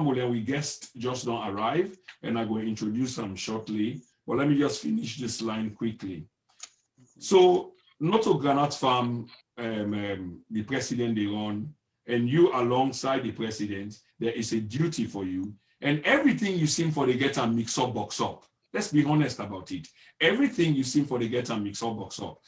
we guests just don't arrive, and I'm going to introduce them shortly. But let me just finish this line quickly. So, not to Granite Farm, the president they run, and you alongside the president, there is a duty for you. And everything you seem for the get and mix up, box up. Let's be honest about it. Everything you seem for the get and mix up, box up.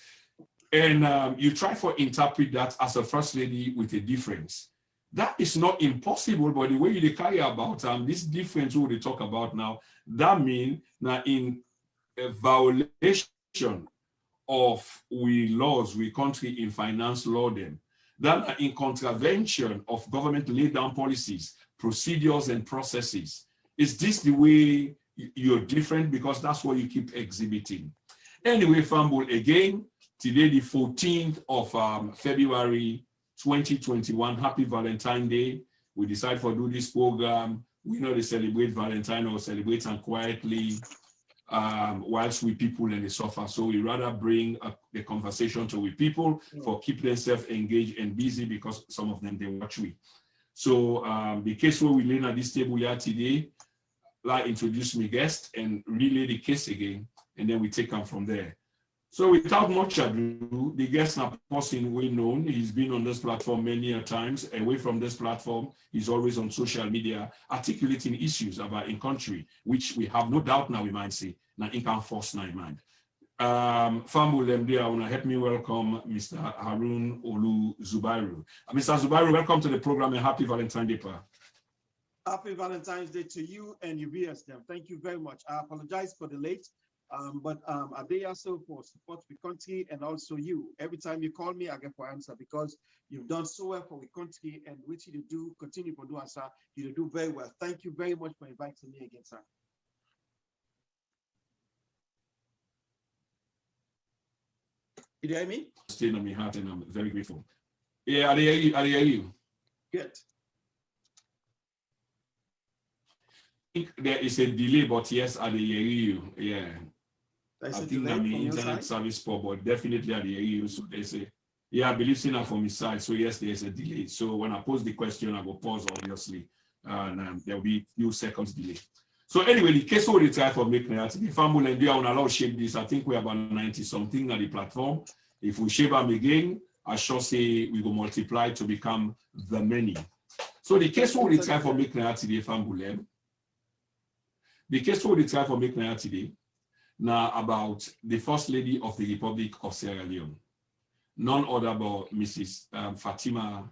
And you try to interpret that as a first lady with a difference. That is not impossible, but the way you carry about this difference we will talk about now, that means now in a violation of we laws, we country in finance law them, that are in contravention of government laid down policies, procedures and processes. Is this the way you're different? Because that's what you keep exhibiting. Anyway, Fambul, again, today the 14th of February 2021, happy Valentine's Day. We decide to do this program. We know they celebrate Valentine or celebrate and quietly whilst we people and they suffer. So we rather bring the conversation to we people for keep themselves engaged and busy because some of them they watch we. So the case where we learn at this table here today, like introduce me guest and relay the case again, and then we take them from there. So without much ado, the guest now person well known. He's been on this platform many a times. Away from this platform, he's always on social media articulating issues about in country, which we have no doubt now we might say, now in can force now mind. Fambu Lemde, I want to help me welcome Mr. Harun Olu Zubairu. Mr. Zubairu, welcome to the program and happy Valentine's Day, Pa. Happy Valentine's Day to you and your viewers. Thank you very much. I apologize for the late. But I dey also for support the country and also you. Every time you call me, I get for answer because you've done so well for the country and which you do continue to do answer. You do very well. Thank you very much for inviting me again, sir. You hear me? Staying on my heart, and I'm very grateful. Yeah, I hear you. Good. I think there is a delay, but yes, I hear you. Yeah. I think that my internet service poor, but definitely I hear you. So they say, yeah, I believe it's from his side. So yes, there's a delay. So when I pose the question, I will pause obviously, and there will be a few seconds delay. So anyway, the case will try for make narrative. If I'm going to do, I want to allow shape this. I think we're about 90 something at the platform. If we shape them again, I shall say we will multiply to become the many. So the case will try for make narrative. If I'm going to the case will try for make narrative today. Now about the First Lady of the Republic of Sierra Leone, none other but Mrs. Fatima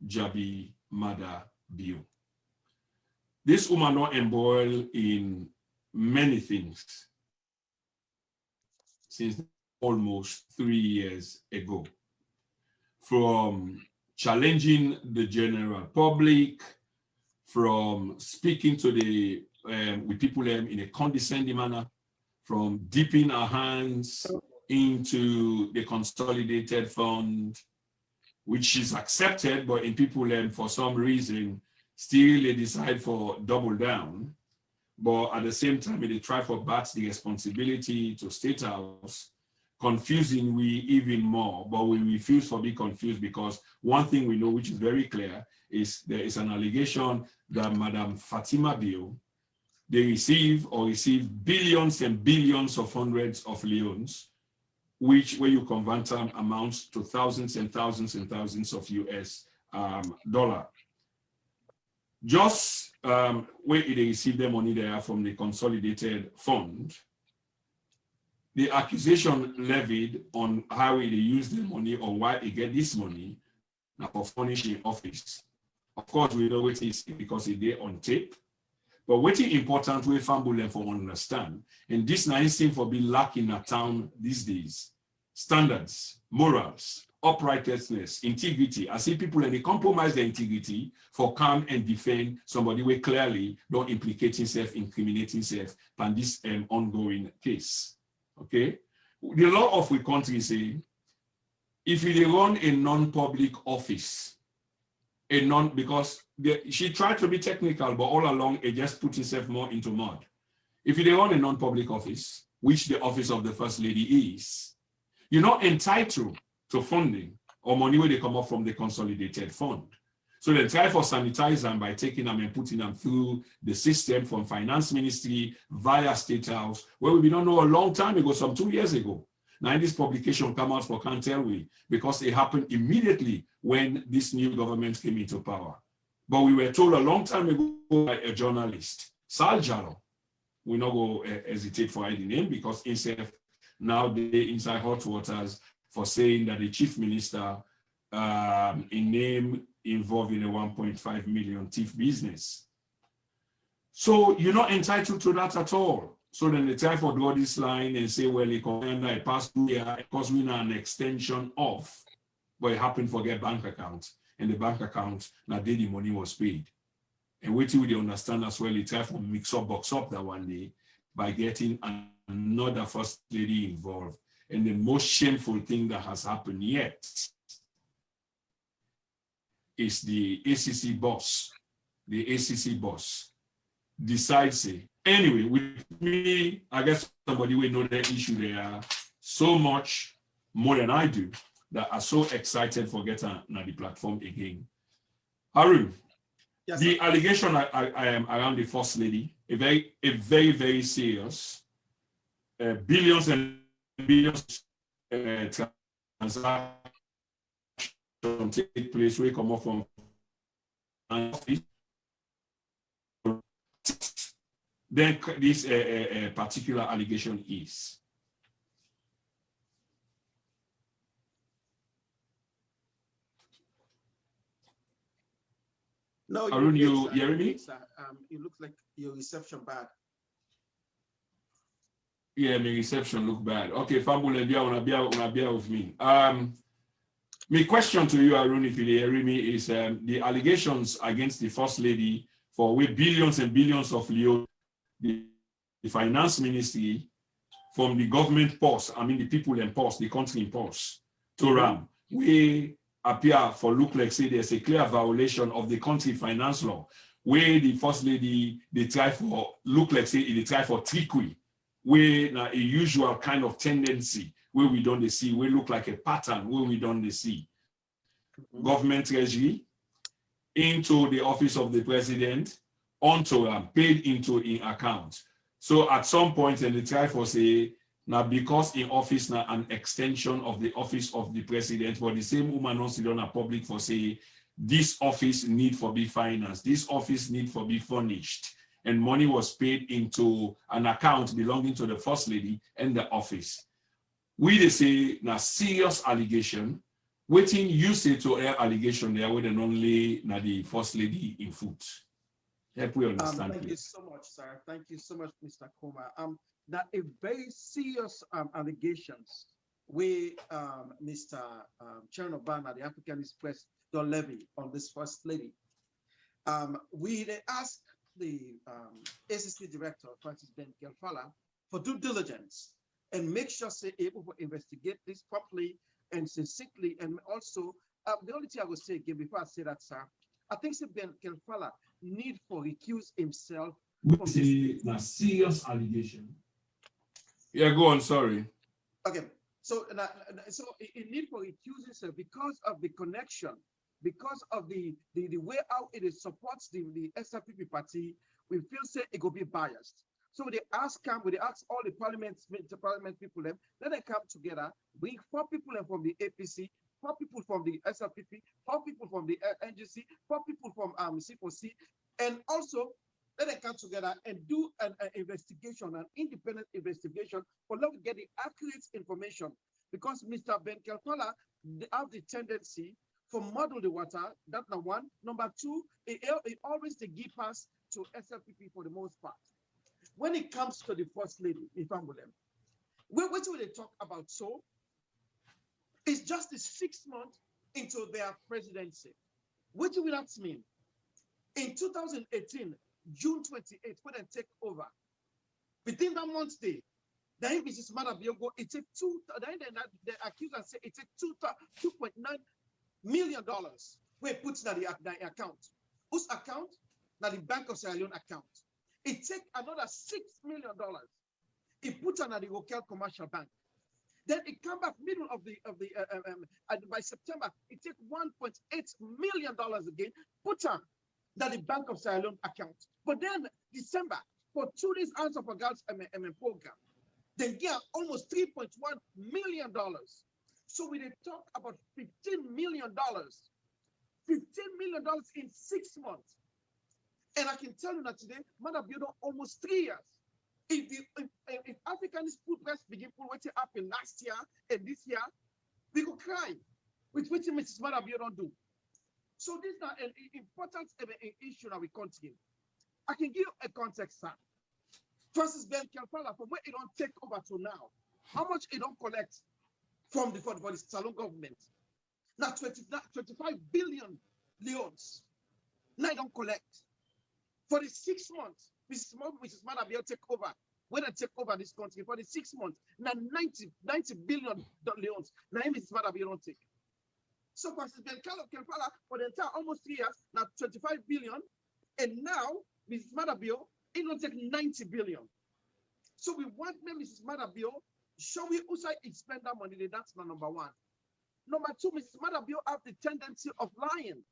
Jabbie Maada Bio. This woman not embroiled in many things since almost 3 years ago, from challenging the general public, from speaking to the with people in a condescending manner, from dipping our hands into the Consolidated Fund, which is accepted, but in people for some reason, still they decide for double down. But at the same time, they try for bat the responsibility to State House, confusing we even more, but we refuse to be confused because one thing we know, which is very clear, is there is an allegation that Madam Fatima Bio, they receive billions and billions of hundreds of leones, which when you convert them amounts to thousands and thousands and thousands of US dollar. Just where they receive the money there from the Consolidated Fund, the accusation levied on how they use the money or why they get this money now for furnishing office. Of course, we know what it is because it's there on tape. But what is important we family for understand, and this nice thing for be lacking in town these days, standards, morals, uprightness, integrity. I see people and they compromise their integrity for come and defend somebody where clearly don't implicate himself, incriminate himself on this ongoing case. Okay, the law of the country say if you run a non-public office, because she tried to be technical, but all along it just put herself more into mud. If you run a non-public office, which the office of the First Lady is, you're not entitled to funding or money where they come up from the Consolidated Fund. So they try for sanitize them by taking them and putting them through the system from finance ministry via State House, where we don't know a long time ago, some 2 years ago. Now this publication come out for can't tell we, because it happened immediately when this new government came into power. But we were told a long time ago by a journalist, Sal Jalo, we not go hesitate for hiding name, because himself now they inside hot waters for saying that the chief minister in name involved in a 1.5 million thief business. So you're not entitled to that at all. So then they try for draw this line and say, well, the commander I passed through here because we are an extension of, but it happened to get bank account, and the bank account now the money was paid. And wait till they understand as well, they try to mix up, box up that one day by getting another first lady involved. And the most shameful thing that has happened yet is the ACC boss. The ACC boss decides, anyway, with me, I guess somebody will know the issue there so much more than I do that are so excited for getting on the platform again. Harun, yes, the allegation I am around the first lady, a very, very serious, billions and billions transactions take place where come up from office. Then this particular allegation is. No, Arun, you hearing me? It looks like your reception bad. Yeah, my reception look bad. Okay, Fambule, wanna bear with me. My question to you, Arun, if you hear me, is the allegations against the first lady for with billions and billions of Leone, the finance ministry, from the government purse, I mean the people in purse, the country in purse, to RAM, we appear for look like say there's a clear violation of the country finance law, where the first lady they try for look like say they try for trickery, where now a usual kind of tendency where we don't see, we look like a pattern where we don't see. Government treasury into the office of the president, onto paid into in account. So at some point, and they try for say, now because in office now an extension of the office of the president, but the same woman also don't have public for say, this office need for be financed, this office need for be furnished, and money was paid into an account belonging to the first lady and the office. We they say now serious allegation, waiting you say to air allegation there with an only now the first lady in foot. Help we understand. Thank you so much, sir. Thank you so much, Mr. Koma. That a very serious allegations where Mr. Chairman Obama, the Africanist press, don't levy on this first lady. We asked the ACC director, Francis Ben Kelfala, for due diligence and make sure they're able to investigate this properly and succinctly. And also, the only thing I would say again before I say that, sir, I think Ben Kelfala need for recuse himself. Which is a serious allegation. Yeah, go on, sorry. Okay, so it need for recuse himself because of the connection, because of the way how it supports the SRPP party. We feel say it could be biased. So they ask all the parliament people, let them come together, bring 4 people from the APC, 4 people from the SRPP, 4 people from the NGC, 4 people from C4C, and also let them come together and do an investigation, an independent investigation, for them to get the accurate information. Because Mr. Ben Kelfala have the tendency to muddle the water. That's number 1. Number 2, it always the give pass to SRPP for the most part. When it comes to the first lady, if I'm with them, what will they talk about? So it's just the 6 months into their presidency. What will that mean? In 2018, June 28th, when they take over, within that month's day, the Mrs. Maada Bio, it took the accuser say it took $2.9 million. We put in the account. Whose account? Now the Bank of Sierra Leone account. It take another $6 million. It put on the local commercial bank. Then it come back middle of by September, it take $1.8 million again, put on that the Bank of Sierra Leone account. But then December, for 2 days answer for girls program, they get almost $3.1 million. So we talk about $15 million. $15 million in 6 months. And I can tell you that today, Maada Bio almost 3 years. If Africanist food press begin put what happened last year and this year, we could cry with what Mrs. Maada Bio don't do. So this is an important issue that we continue. I can give you a context, sir. Francis Ben Kelfala, from where it don't take over to now, how much it don't collect from for the Salon government? Now 25 billion leons. Now it don't collect. For the 6 months, Mrs. Maada Bio take over. When I take over this country, for the 6 months, now 90 billion leons. Now Mrs. Maada Bio don't take. So Francis Ben Kelfala, for the entire almost 3 years, now 25 billion. And now, Mrs. Maada Bio, it don't take 90 billion. So we want Mrs. Maada Bio, show we also spend that money, that's number one. Number two, Mrs. Maada Bio have the tendency of lying.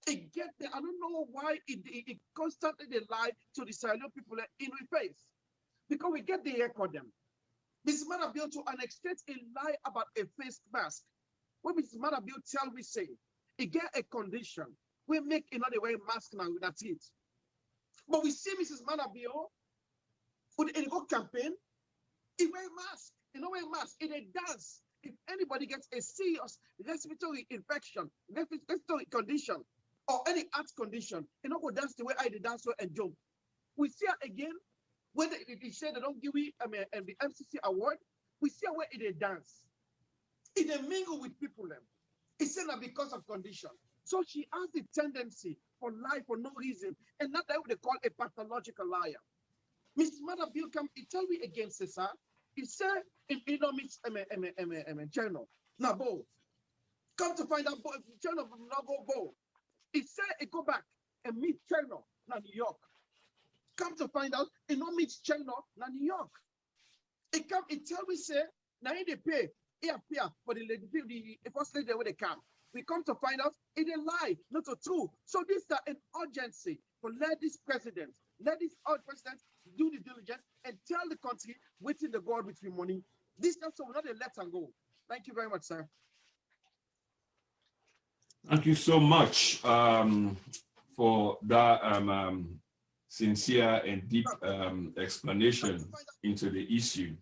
It get there. I don't know why it constantly they lie to the Sierra Leone people in our face. Because we get the record them. Mrs. Maada Bio to an extent a lie about a face mask. When Mrs. Maada Bio tell me say, it get a condition. We make another way mask now, that's it. But we see Mrs. Maada Bio with a go campaign, it wear mask, wear mask, it a dance. If anybody gets a serious respiratory infection, respiratory condition, or any heart condition, go dance the way I did dance and jump. We see her again, when they say they don't give me the MCC award, we see her where it a dance. It a mingle with people. It's not because of condition. So she has the tendency for lie for no reason, and not that what they call a pathological liar. Mrs. Maada Bio come, he tell me again, sir. He said in economics journal, now both. Come to find out journal from not go both. He said it go back and meet journal now New York. Come to find out it no meet journal now New York. It come, it tell me say now they pay here for the first lady where they come. We come to find out it a lie, not a true. So this is an urgency for let this president do the diligence and tell the country waiting the God with the money. This also will not let them go. Thank you very much, sir. Thank you so much for that sincere and deep explanation into the issue.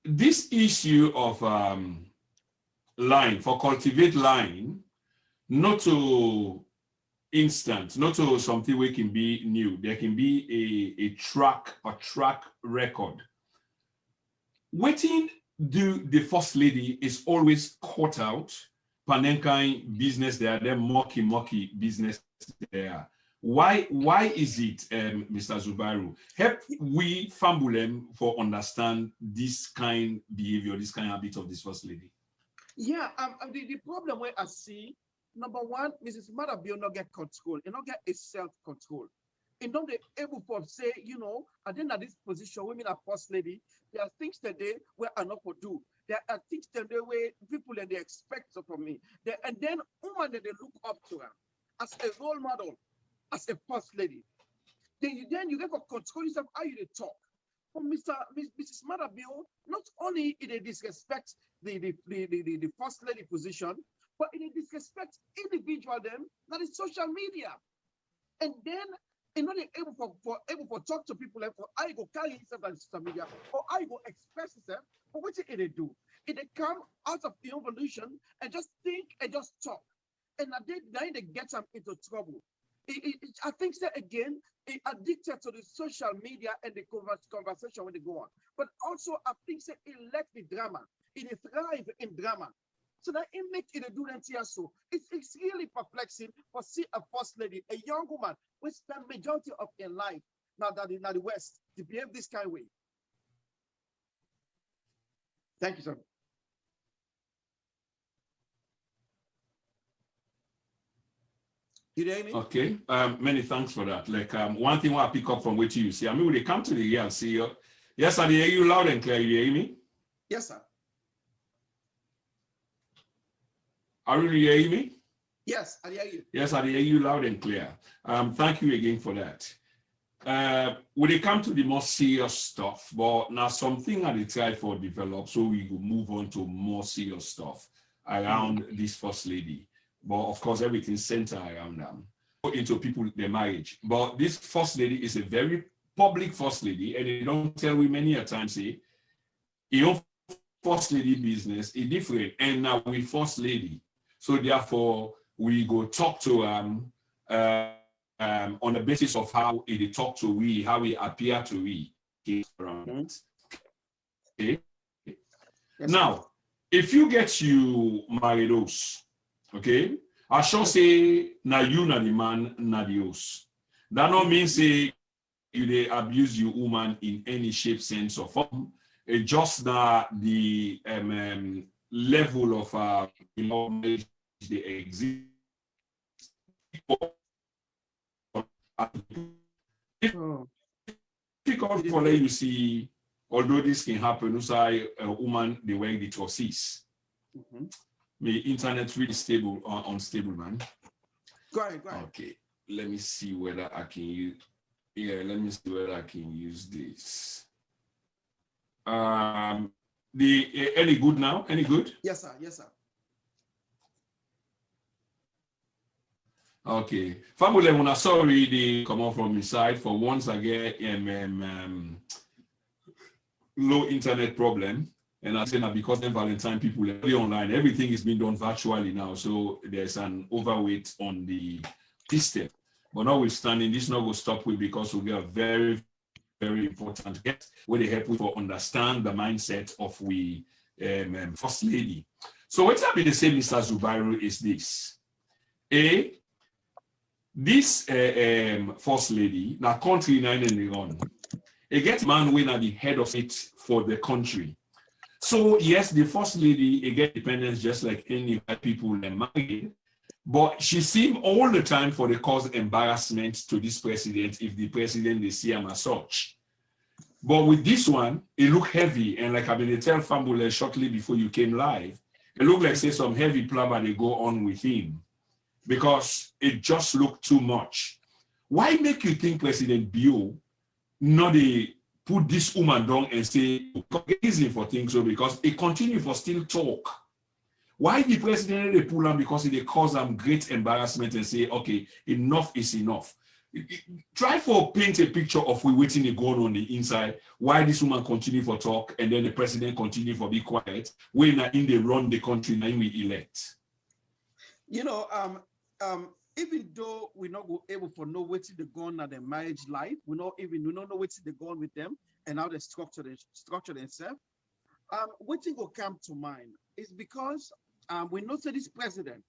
This issue of line, for cultivate line, not to instant, not to something we can be new. There can be a track record. Waiting do the first lady is always caught out. Panenkai business there, then mocky business there. Why is it, Mr. Zubairu? Help we Fambulem for understand this kind behavior, this kind of habit of this first lady. Yeah, the problem where I see, number one, Mrs. Maada Bio not get control, and not get a self-control. And not be able to say, I think at this position, women are first lady, there are things that they were not for do. There are things that they were people that they expect from me. And then women that they look up to her as a role model, as a first lady. Then you get to control yourself how you talk. For Mrs. Maada Bio, not only did they disrespect the first lady position, but it disrespect individual them, that is social media. And then not able for talk to people for how you go carry yourself on social media, or how you go express yourself, but what it do? It come out of the evolution and just think and just talk. And then they get them into trouble. I think that again, it addicted to the social media and the conversation when they go on. But also, I think that it left the drama. It thrive in drama. So that it makes it a do that here. So it's really perplexing for see a first lady, a young woman, who spent majority of her life now that in the West to behave this kind of way. Thank you, sir. You hear me? Okay. Many thanks for that. Like one thing I pick up from what you see, I mean, when they come to the year and see Yes, I hear you loud and clear. You hear me? Yes, sir. Are you hearing me? Yes, I hear you. Yes, I hear you loud and clear. Thank you again for that. When it comes to the more serious stuff, but now something I try for develop, so we will move on to more serious stuff around this first lady. But of course, everything centered around them. Into people, their marriage. But this first lady is a very public first lady, and they don't tell we many a time say, your first lady business is different, and now we first lady. So therefore, we go talk to on the basis of how he talk to we, how he appear to we. Okay. Yes, Now, if you get you married, okay, I shall say na you na the man na the host. That not mean say you they abuse your woman in any shape, sense, or form. It's just that the level of knowledge they exist. Difficult for you see, although this can happen, you say a woman they wear the trousers. My internet really stable or unstable, man. Go ahead. Okay, let me see whether I can use. Yeah, let me see whether I can use this. Any good now? Any good? Yes, sir. Yes, sir. Okay. Family, when I sorry they come out from inside for once I get low internet problem. And I say that because then Valentine people are online, everything is being done virtually now. So there's an overweight on the system. But notwithstanding, this not going to stop with because we get a very, very important guest where they help you to understand the mindset of we first lady. So what's happening to say, Mr. Zubairu, is this. This first lady, now country nine in Iran, it gets man when at the head of it for the country. So yes, the first lady, it gets independence just like any people married, but she seemed all the time for the cause embarrassment to this president if the president they see him as such. But with this one, it looked heavy, and like I've been tell Fambule shortly before you came live, it looked like say some heavy plumber they go on with him because it just looked too much. Why make you think President Bio not they put this woman down and say easy for things so because it continue for still talk? Why the president they pull on because they cause them great embarrassment and say, okay, enough is enough. Try for paint a picture of we waiting to go on the inside. Why this woman continue for talk and then the president continue for be quiet when in they run the country now we elect. You know, even though we're not able to know what's the gone at their marriage life, we don't know what's the gone with them and how they structure themselves. What thing will come to mind is because we know that this president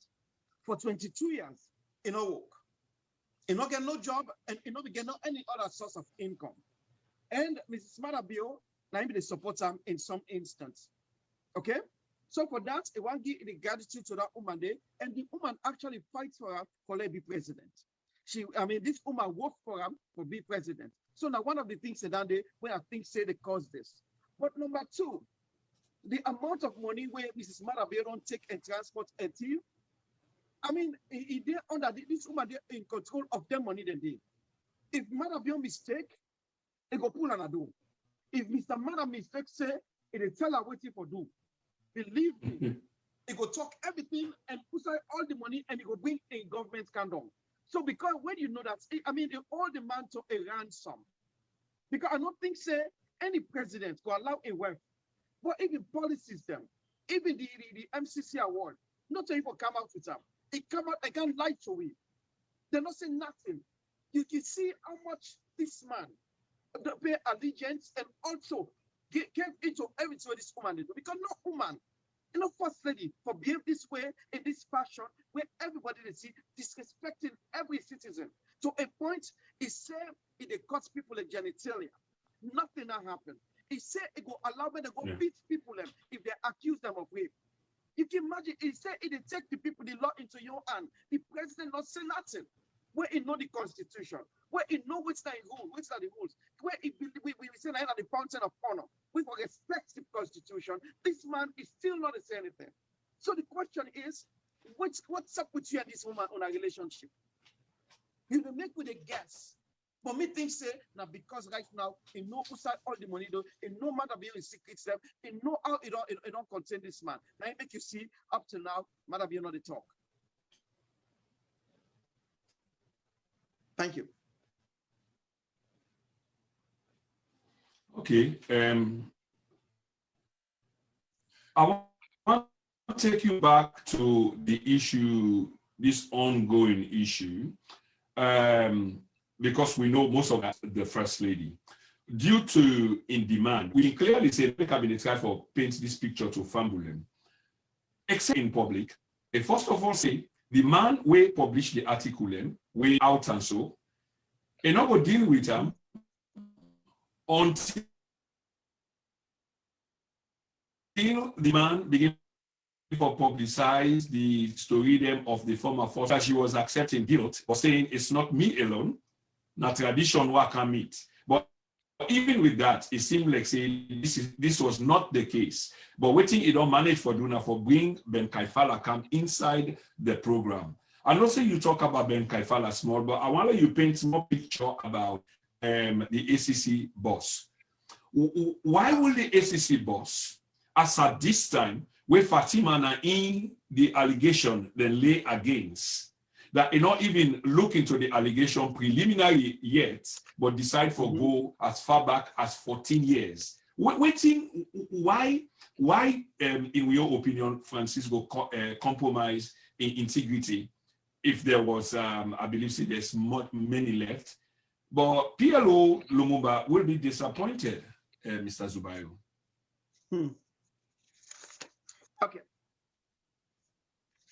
for 22 years in our work, not get no job and not get no any other source of income. And Mrs. Maada Bio, now they support him in some instance. Okay? So for that, I want to give the gratitude to that woman there, and the woman actually fights for her for her be president. This woman worked for him for be president. So now one of the things that they where I think say they caused this. But number two, the amount of money where Mrs. Maada Bio don't take and transport a team. They under this woman they in control of their money than they. If Maada Bio mistake, they go pull and a do. If Mr. Maada mistake say, they tell her what for do. Believe me, he go talk everything and put aside all the money and he go bring a government scandal. So because when you know that, they all demand to a ransom. Because I don't think say any president will allow a wealth, but even policies them, even the MCC award, not even come out with them. It come out, I can't lie to you. They're not saying nothing. You can see how much this man pay allegiance and also get into everything this woman did. Because no woman, first lady, for behave this way in this fashion where everybody they see disrespecting every citizen to a point. He said it cuts people in genitalia. Nothing that happened. He said it will allow them to go beat people them if they accuse them of rape. You can imagine. He said it take the people the law into your hand. The president not say nothing. where he know the constitution, where he know which are the rules, which are the rules, where we say that the fountain of honor, we respect the constitution. This man is still not saying anything. So the question is, what's up with you and this woman on a relationship? You will make with a guess. For me, things say now because right now he know who side all the money though, he know Maada Bio is secret them, he know how it don't contain this man. Now it make you see up to now, Maada Bio not the talk. Thank you. Okay. I want to take you back to the issue, this ongoing issue, because we know most of the First Lady. Due to in demand, we can clearly say the cabinet guy for paint this picture to Fambulem, except in public. And first of all, say the man will publish the article, way out and so, and not go deal with them until the man begin to publicize the story them of the former force that she was accepting guilt, but saying it's not me alone, not tradition work can meet. But even with that, it seemed like saying this was not the case. But waiting it don't manage for Duna for bring Ben Kaifala camp inside the program. I know say you talk about Ben Kaifala small, but I want you paint more picture about the ACC boss. Why will the ACC boss, as at this time, where Fatima na in the allegation they lay against, that you not even look into the allegation preliminary yet, but decide for go as far back as 14 years. Waiting, why in your opinion, Francisco compromise in integrity? If there was, I believe there's many left, but PLO Lumumba will be disappointed, Mr. Zubayo. Okay.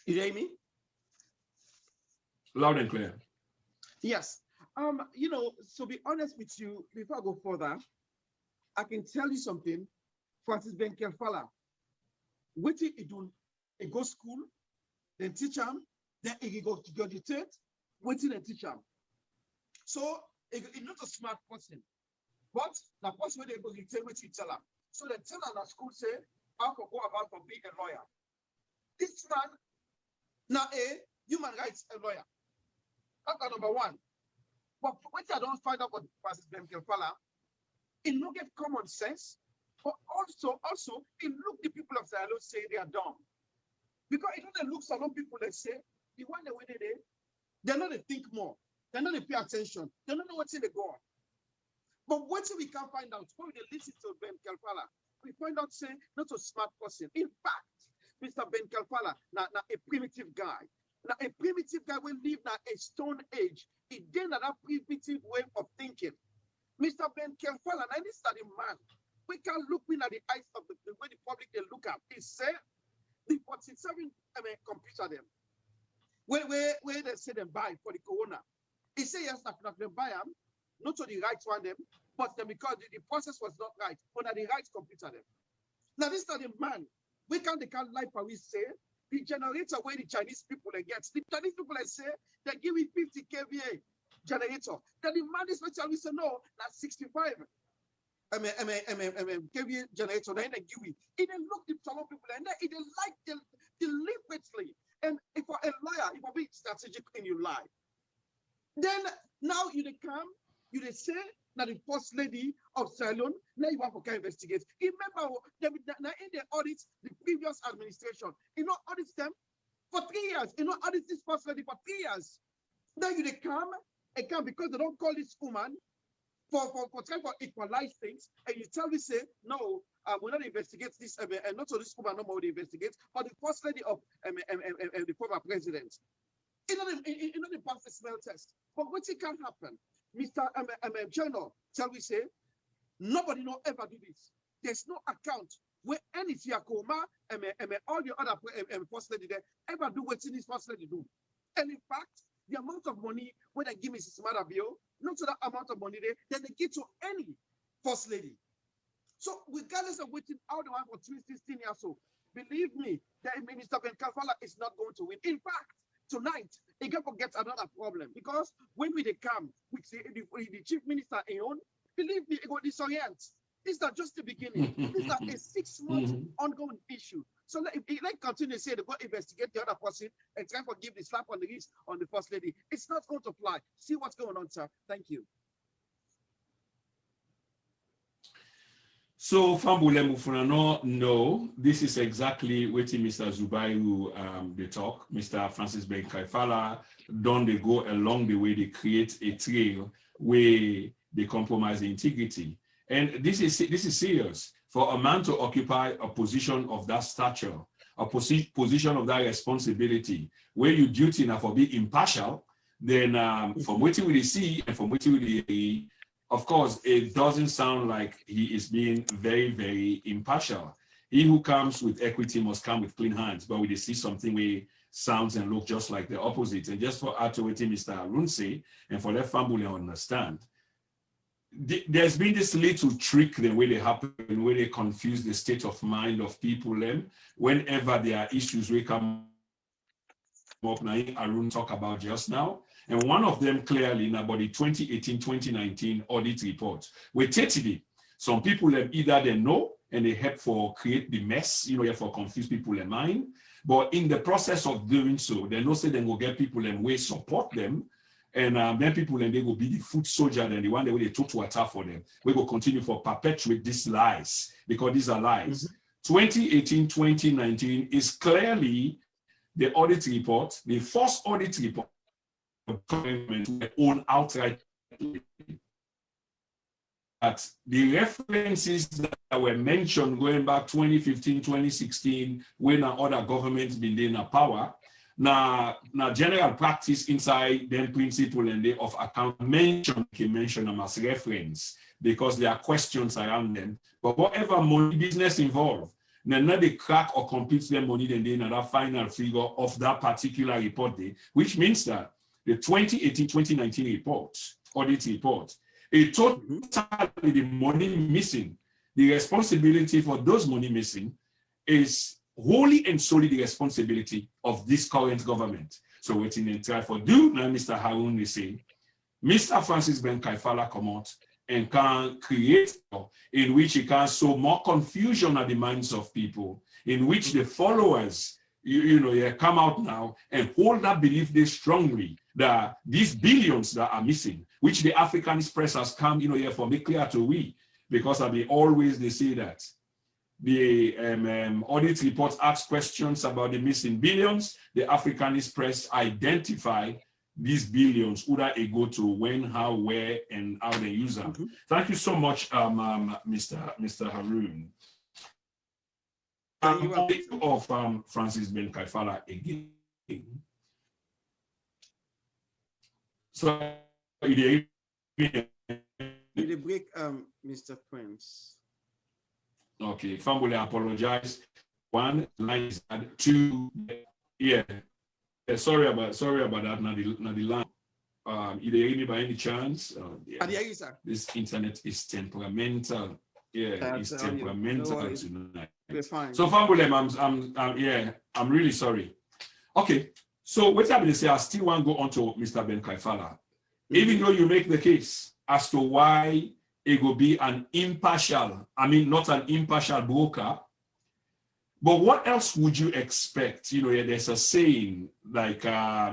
You hear me? Loud and clear. Yes. You know, so be honest with you, before I go further, I can tell you something. Francis Ben Kaifala, what he do, he go school, then teach him, then he go graduate, waiting and teach him. So he's not a smart person, but the person where they go retain what you tell him. So they tell him at school say, how to go about for being a lawyer. This man, now a human rights a lawyer. That's number one. But what I don't find out about Francis Ben Kaifala, it look at common sense, but also it look the people of Sahel say they are dumb. Because it don't look some people that say the one that way they're not to think more, they're not to pay attention, they don't know what's in the go on. But what we can find out when we listen to Ben Kaifala, we find out say not a smart person. In fact, Mr. Ben Kaifala, now a primitive guy. Now a primitive guy will live now a stone age. He did that primitive way of thinking. Mr. Ben Kaifala, now this is the man. We can look in at the eyes of the way the public they look at. He said the 47 computer them. Where they say them buy for the corona. He said yes, not them buy them, not to the right one them, but them because the process was not right, but at the right computer them. Now this is the man. We can't lie for we say the generator where the Chinese people they get. The Chinese people they say they give it 50 kVA generator. Then the man is we say no, that's 65 kVA generator. Then they give it. It then look the some people and they like them deliberately. And if a lawyer, if a bit strategic in your life, then now you they come, you they say now the first lady of Ceylon, now you want to investigate. Remember, now in the audit, the previous administration, you know, audit them for 3 years. You know, audit this first lady for 3 years. Now you they come because they don't call this woman for trying to equalize things, and you tell me say no, we're not investigate this, and not so this woman no more investigate, but the first lady of the former president. You know the pass the smell test, but what it can happen, Mr. Journal, shall we say, nobody no ever do this. There's no account where any Tiakoma all the other first lady there ever do what this first lady do. And in fact, the amount of money when they give Mrs. Maada Bio, not to that amount of money there, then they give to any first lady. So regardless of waiting out the one for 16 years old, believe me, that Minister Ben Kaifala is not going to win. In fact, tonight, he can forget another problem because when we come with the chief minister Leone, believe me, it will disorient. This is not just the beginning. This is not a 6-month ongoing issue. So let continue to say they go investigate the other person and try to give the slap on the wrist on the first lady. It's not going to fly. See what's going on, sir. Thank you. So Fambule Mufunano, no, this is exactly what Mr. Zubairu they talk. Mr. Francis Ben Kaifala, don't they go along the way, they create a trail where they compromise the integrity. And this is serious. For a man to occupy a position of that stature, a position of that responsibility, where your duty now for being impartial, then from what we see and from what we see, of course, it doesn't sound like he is being very, very impartial. He who comes with equity must come with clean hands, but we see something where sounds and look just like the opposite. And just for add to what Mr. Arun say, and for that family understand, there's been this little trick the way they happen, where they confuse the state of mind of people whenever there are issues we come up. Now Arun talk about just now, and one of them clearly in about the 2018-2019 audit report with TTD. Some people either they know and they help for create the mess, for confuse people in mind, but in the process of doing so, they know say they will get people and way support them. And then people and they will be the foot soldier and the one that they talk to attack for them. We will continue for perpetuate these lies because these are lies. 2018-2019 is clearly the audit report, the first audit report of government owned outrightly. But the references that were mentioned going back 2015, 2016, when other governments been in power, now general practice inside them principle and they of account mention them as reference because there are questions around them. But whatever money business involved, then they crack or compute their money, then they another final figure of that particular report day, which means that the 2018-2019 report, audit report, it totally the money missing, the responsibility for those money missing is wholly and solely the responsibility of this current government. So what in try for do now, Mr. Harun is saying, Mr. Francis Ben Kaifala come out and can create in which he can sow more confusion at the minds of people, in which the followers, come out now and hold that belief they strongly that these billions that are missing, which the Africanist press has come, here for me clear to we, because they say that the audit report asks questions about the missing billions. The Africanist press identify these billions, who that they go to, when, how, where, and how they use them. Thank you so much, Mr. Harun. Of Francis Ben Kaifala again. So, did you break, Mr. Prince? Okay, Fambule, I apologize. One, line is added. Two, yeah. Sorry about that. Not the line. Either hear me by any chance? Yeah. This internet is temperamental. Yeah, it's temperamental tonight. Fine. So Fambule, I'm really sorry. Okay, so what I'm going to say, I still want to go on to Mr. Ben Kaifala. Even though you make the case as to why it will be an impartial, not an impartial broker, but what else would you expect? There's a saying like,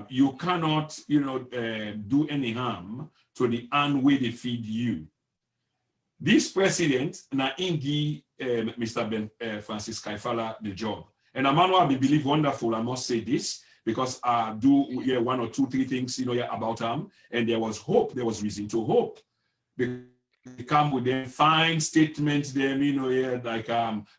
you cannot, do any harm to the hand where they feed you. This president, Naingi, Mr. Ben Francis Kaifala, the job. And Amano, I believe wonderful, I must say this, because I do hear 1 or 2, 3 things, about him, and there was hope, there was reason to hope. They come with them fine statements, like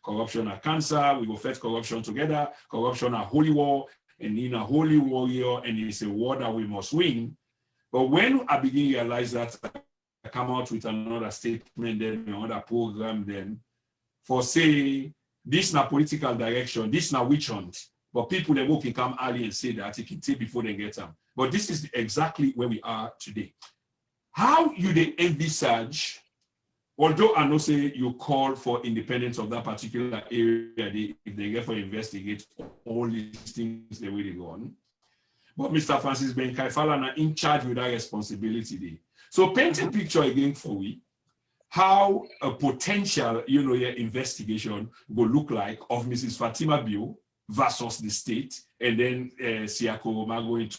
corruption are cancer, we will fight corruption together, corruption are holy war, and in a holy warrior, and it's a war that we must win. But when I begin to realize that, I come out with another statement, then another program, then for say, this na political direction, this na witch hunt, but people they can come early and say that it can take before they get them. But this is exactly where we are today. How you they envisage, although I know say you call for independence of that particular area, if they get for investigate all these things the way they go on. but Mr. Francis Ben Kaifala na in charge with that responsibility there. So paint a picture again for we, how a potential, investigation will look like of Mrs. Fatima Bio versus the state, and then Siako Roma going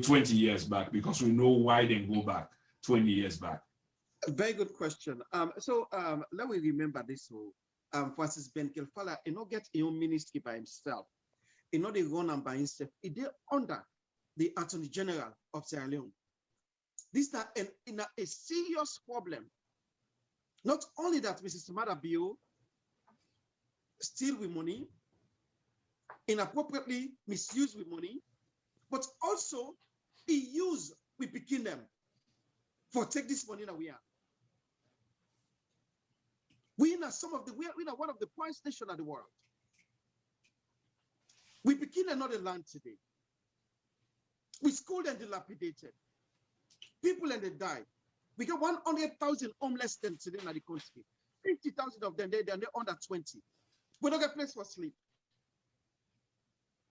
20 years back, because we know why they go back 20 years back. A very good question. Let me remember this. Francis Ben Kaifala, get a own ministry by himself. They run by himself. He did under the Attorney General of Sierra Leone. This is a serious problem. Not only that Mrs. Maada Bio steal with money, inappropriately misuse with money, but also he used we picking them for take this money that we are. We are one of the poorest nations of the world. We begin another land today. We schooled and dilapidated. People and they died. We get 100,000 homeless them today in the country. 50,000 of them, they're under 20. We don't get place for sleep.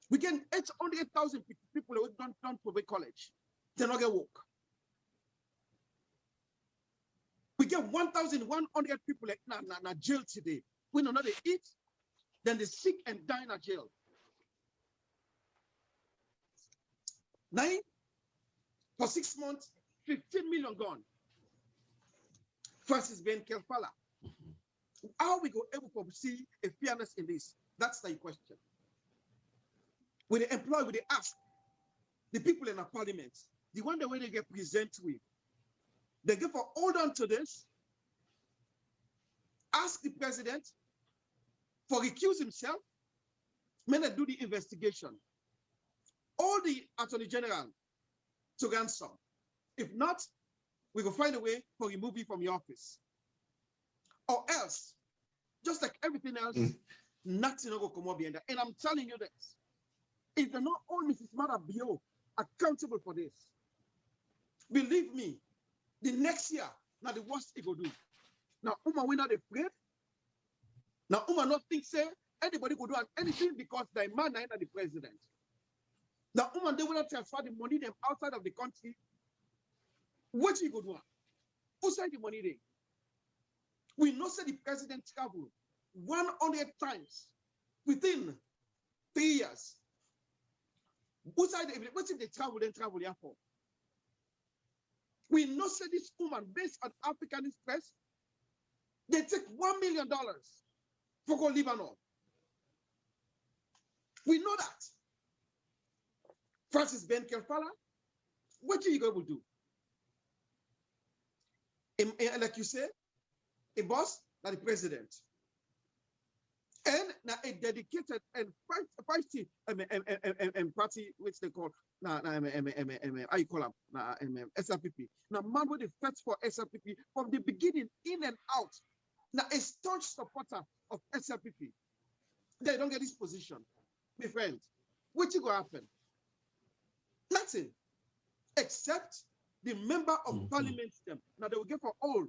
We get 800,000 people who don't provide college. They don't get work. We get 1,100 people in jail today. We know not they eat, then they sick and die in a jail. 9 for 6 months, 15 million gone. Francis Ben Kaifala. How we go able to see a fairness in this? That's the question. When they employ, when they ask the people in the parliament, the one that when they get presented with, they give for hold on to this, ask the president for recuse himself, may they do the investigation. All the Attorney General to ransom. If not, we will find a way to remove you from your office. Or else, just like everything else, nothing will come up behind that. And I'm telling you this, if they're not all Mrs. Maada Bio accountable for this, believe me, the next year, now the worst it will do. Now, we not afraid. Now, not think say anybody could do anything because the man is not the president. Now, they will not transfer the money them outside of the country. What you go do? Who said the money there? We know that the president traveled 100 times within 3 years. Who said what if they travel, then travel here for? We know that this woman, based on Africanist press, they take $1 million for go Lebanon. We know that. Francis Ben Kaifala, what are you going to do? Like you say, a boss, like the president. And now a dedicated and feisty party, which they call how you call them? SLPP. Now, man with the fight for SLPP from the beginning, in and out. Now, a staunch supporter of SLPP. They don't get this position. My friend, what's going to happen? Nothing. Except the member of parliament them. Now, they will get for all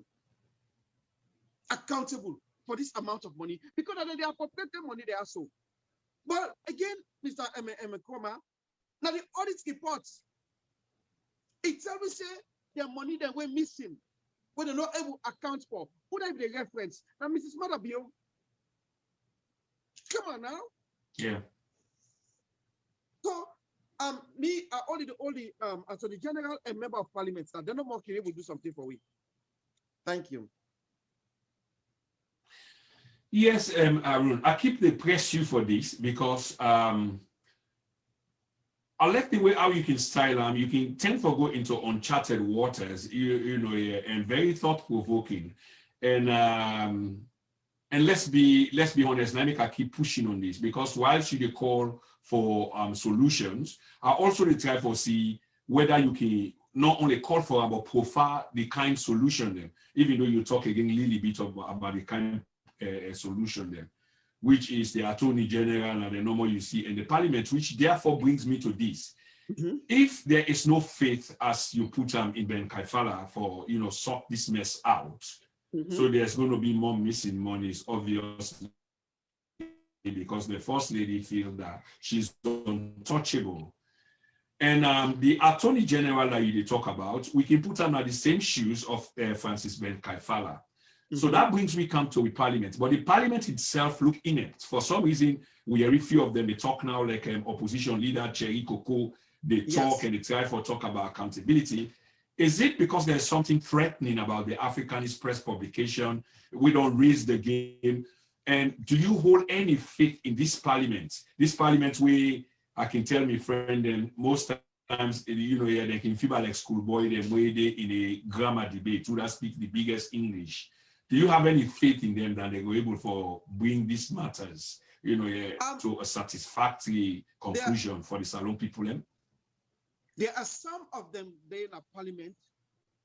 accountable for this amount of money because they appropriate the money they are so. But again, Mr. Kroma, now the audit reports, it tells me say their money that we're missing, but they're not able to account for. Who have the reference? Now, Mrs. Maada Bio, come on now. Yeah. So, me, only the Attorney General and member of Parliament, now they're not more able to do something for we. Thank you. Yes, Arun, I keep the press you for this because I like the way how you can style them. You can tend to go into uncharted waters, and very thought-provoking. And let's be honest, I keep pushing on this because while she call for solutions, I also try to see whether you can not only call for but profile the kind solution them, even though you talk again a little bit about the kind solution there, which is the Attorney General and the normal you see in the Parliament, which therefore brings me to this. If there is no faith, as you put in Ben Kaifala, for sort this mess out, so there's going to be more missing monies, obviously. because the First Lady feels that she's untouchable. And the Attorney General that you talk about, we can put her in the same shoes of Francis Ben Kaifala. So that brings me come to the Parliament. But the Parliament itself look inept. For some reason, we hear a few of them, they talk now like opposition leader, Cherry Coco, they talk and they try to talk about accountability. Is it because there's something threatening about the Africanist press publication? We don't raise the game. And do you hold any faith in this Parliament? This Parliament where I can tell my friend, and most times, you know, they can feel like schoolboy, them way they in a grammar debate, who that speak the biggest English. Do you have any faith in them that they were able to bring these matters, you know, to a satisfactory conclusion for the Salon people? There are some of them there in a Parliament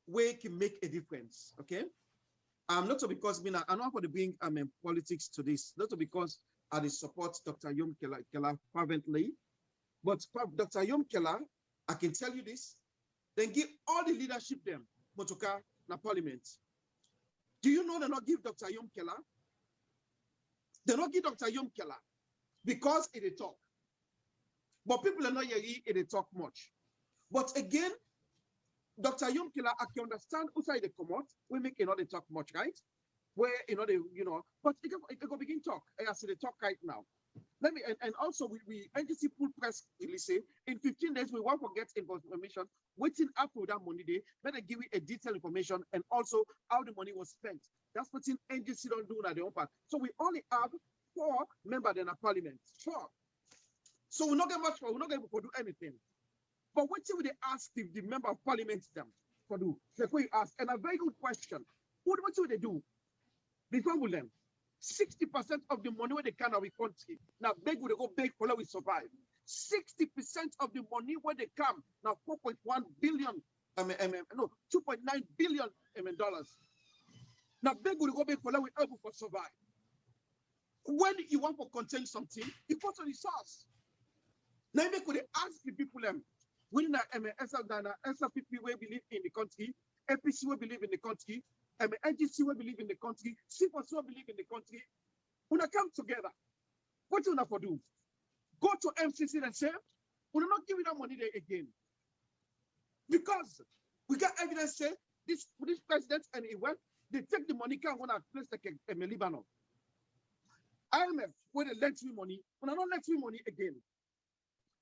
where can make a difference. Okay, not because I'm not going to bring politics to this, not because I support Dr. Yom Keller fervently. But Dr. Yom Keller, I can tell you this, then give all the leadership them, Motoka, na Parliament. Do you know they not give Dr. Yom Keller? They not give Dr. Yom Keller because it talk. But people are not hearing it talk much. But again, Dr. Yom Keller, I can understand outside the come out, we make another talk much, right? Where but it can begin talk. I see the talk right now. Let me and also we NGC full press release in 15 days we won't forget information waiting after that money day, better give you a detailed information and also how the money was spent. That's what NGC don't do at their own part. So we only have 4 members in our Parliament. 4. So we're not getting much for, we're not going to do anything. But what will they ask the member of Parliament them for do? Like we ask, and a very good question. What will they do? Before we them. 60% of the money where they can of the country. Now beg will they go beg for we survive. 60% of the money where they come now 4.1 billion 2.9 billion dollars. Now beg will go beg for we able for survive. When you want to contain something, you go to the source. Now they could ask the people when SFPP will believe in the country, APC will believe in the country, NGC will believe in the country, CFOS will believe in the country. When I come together, what do you have to do? Go to MCC and say, we're not giving that money there again. Because we got evidence say this president and he went, they take the money, can't go to place like a Lebanon. IMF, when they lend me money, when I don't lend me money again.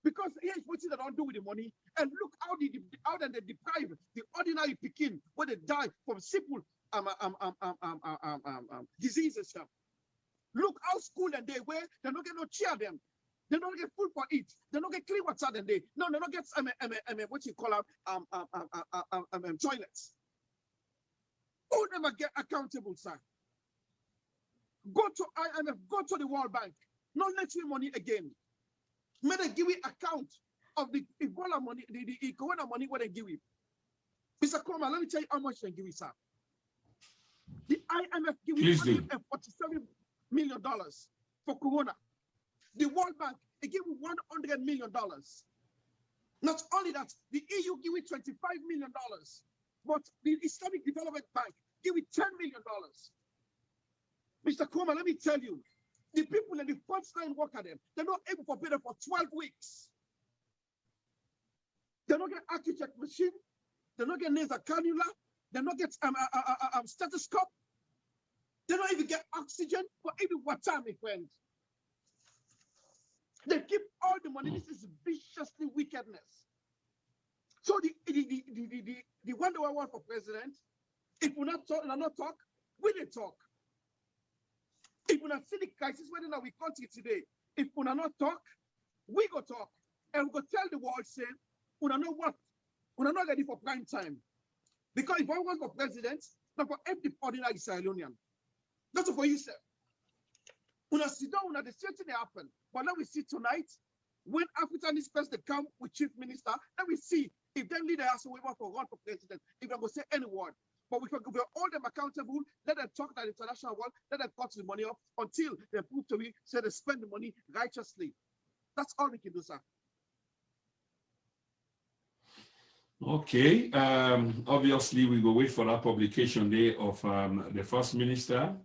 Because here's what they don't do with the money, and look how they deprive the ordinary Pekin when they die from simple diseases. Look how school and they where they don't get no chair them, they don't get food for eat, they don't get clean water and they don't get what you call toilets. Who never get accountable, sir? Go to IMF, go to the World Bank, not let me money again. May they give you account of the Ebola money, the Corona money, what they give you. Mr. Koma, let me tell you how much they give you, sir. The IMF give you $147 million for Corona. The World Bank, they give you $100 million. Not only that, the EU give you $25 million, but the Islamic Development Bank give you $10 million. Mr. Koma, let me tell you, the people in the front line work at them, they're not able to pay them for 12 weeks. They don't get architect machine, they don't get nasal cannula, they don't get stethoscope, they don't even get oxygen for even water, my friend. They keep all the money. This is viciously wickedness. So the one that I want for president, if we not talk, we didn't talk. If we not see the crisis where we country today, if we not talk, we go talk. And we go tell the world, say, we don't know what, we are not ready for prime time. Because if I was for president, not for every ordinary Sierra Leonean. Not for you, sir. We not sit down, the same thing happen. But now we see tonight, when Africanist president come with chief minister, then we see if them leader has to wait for run for president, if they go say any word. But we can hold them accountable, let them talk to the international world, let them cut the money up until they prove to me, say they spend the money righteously. That's all we can do, sir. Okay. Obviously, we go wait for that publication day of the First Minister.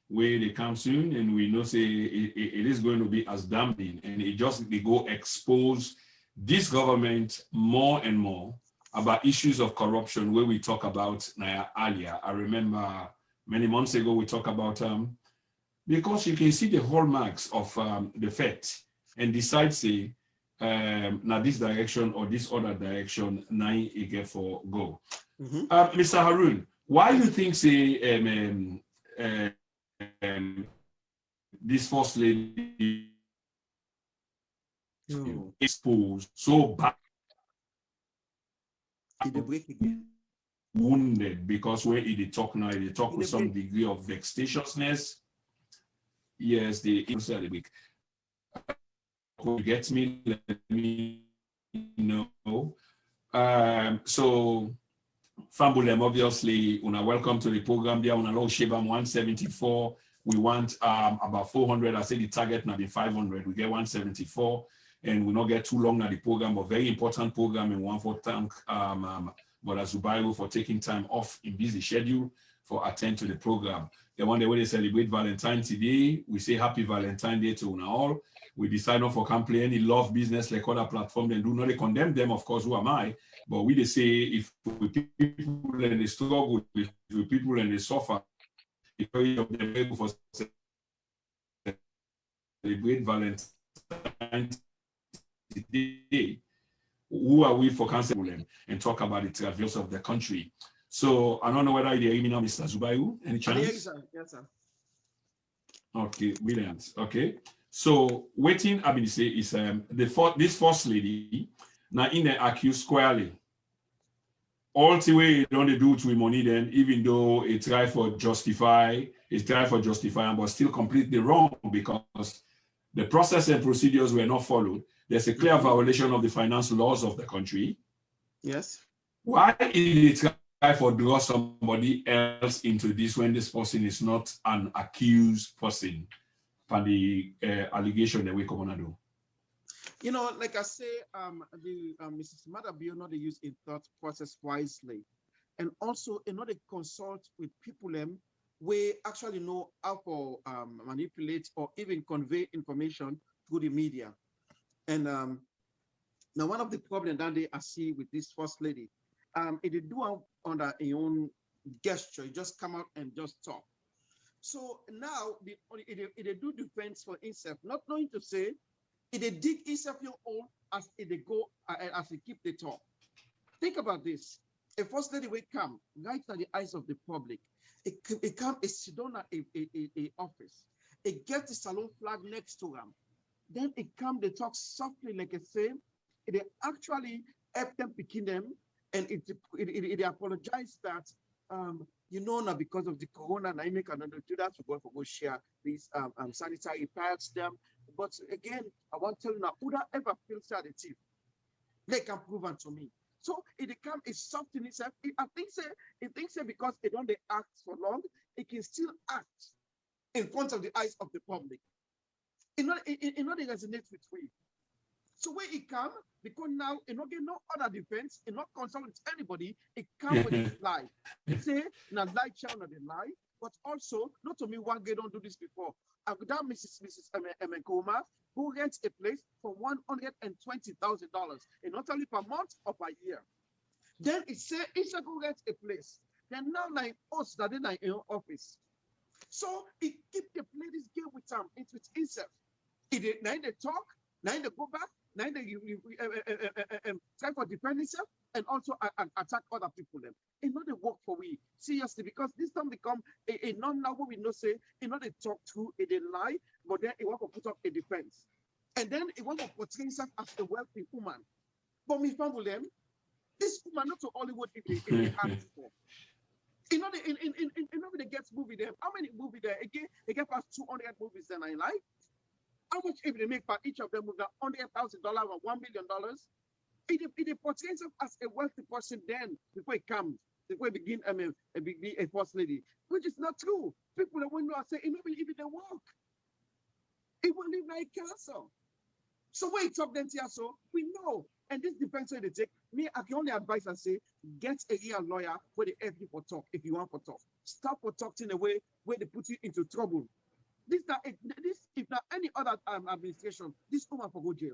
where they come soon, and we know say it is going to be as damning, and they go expose this government more and more about issues of corruption where we talk about earlier. I remember many months ago we talked about because you can see the hallmarks of the Fed and decide say now this direction or this other direction now you get for go. Mr. Harun, why you think say this first lady exposed so bad? Did they break again? Wounded because when they talk now, they talk with some degree of vexatiousness. Yes, they inside the week. Who gets me? Let me know. So, Fambulem, obviously, welcome to the program. There, una low Shebam 174. We want about 400. I say the target now be 500. We get 174, and we not get too long now the program, but very important program. And one for thank Brother Zubairu for taking time off in busy schedule for attend to the program. The one day when they celebrate Valentine's today, we say Happy Valentine's Day to una all. We decide not for complain any love business like other platform, then do not condemn them, of course, who am I? But we they say if we people and they struggle, if we people and they suffer, if we of them able for celebrate Valentine's Day, who are we for cancel them and talk about the traverse of the country? So I don't know whether you're hearing me now, Mr. Zubairu. Any chance? Yes, sir. Yes, sir. Okay, brilliant. Okay. So waiting, I mean, say is this first lady now in the accused squarely. All the way don't do to money then, even though it try for justify, but still completely wrong because the process and procedures were not followed. There's a clear violation of the finance laws of the country. Yes. Why is it try for draw somebody else into this when this person is not an accused person for the allegation that we come on do? You know, like I say, Mrs. Maada Bio not use in thought process wisely, and also in order to consult with people we actually know how to manipulate or even convey information through the media. And now one of the problems that I see with this first lady, it did do under a own gesture. It just come out and just talk. So now it do defense for itself, not knowing to say it dig itself your own as it go as it keep the talk. Think about this. A first lady will come right to the eyes of the public. It come a sit down at a office. It gets the salon flag next to them. Then it come, they talk softly like a say. It actually help them picking them, and it apologize that you know now because of the corona, I make another do that to go share these sanitary pads them. But again, I want to tell you now, who that ever feels sedative, they can prove it to me. So it become a something itself. I think say because it don't they act for long, it can still act in front of the eyes of the public. It not resonate with we. So where it come, because now it not get no other defense, it not consult with anybody, it come with a lie. It say na lie child not a lie, but also not to me one girl don't do this before. That Mrs. Emenkoma who rents a place for $120,000, and not only per month or per year. Then it say it's a go rent a place. Then now like us that in our office. So it keep the ladies get with it's with itself. Now they talk, now they go back, now they try for defend itself and also attack other people. It not they work for we seriously because this time become a non-now what we know say it not they talk through it they lie, but then it want to put up a defense. And then it want to portray himself as a wealthy woman. But me family them, this woman not to Hollywood if they ask for. You know, they get movie there. How many movies there? Again, they get past 200 movies then I like. How much if they make for each of them with $100,000 or $1 million? It portrays him as a wealthy person then before it comes, before it begin a first lady, which is not true. People that will know say it not even they walk. It will live like cancer. So when you talk them here, so we know, and this depends on they take me, I can only advise and say, get a real lawyer where they help you for talk if you want for talk. Stop for talking away where they put you into trouble. This if not any other administration, this woman for go jail.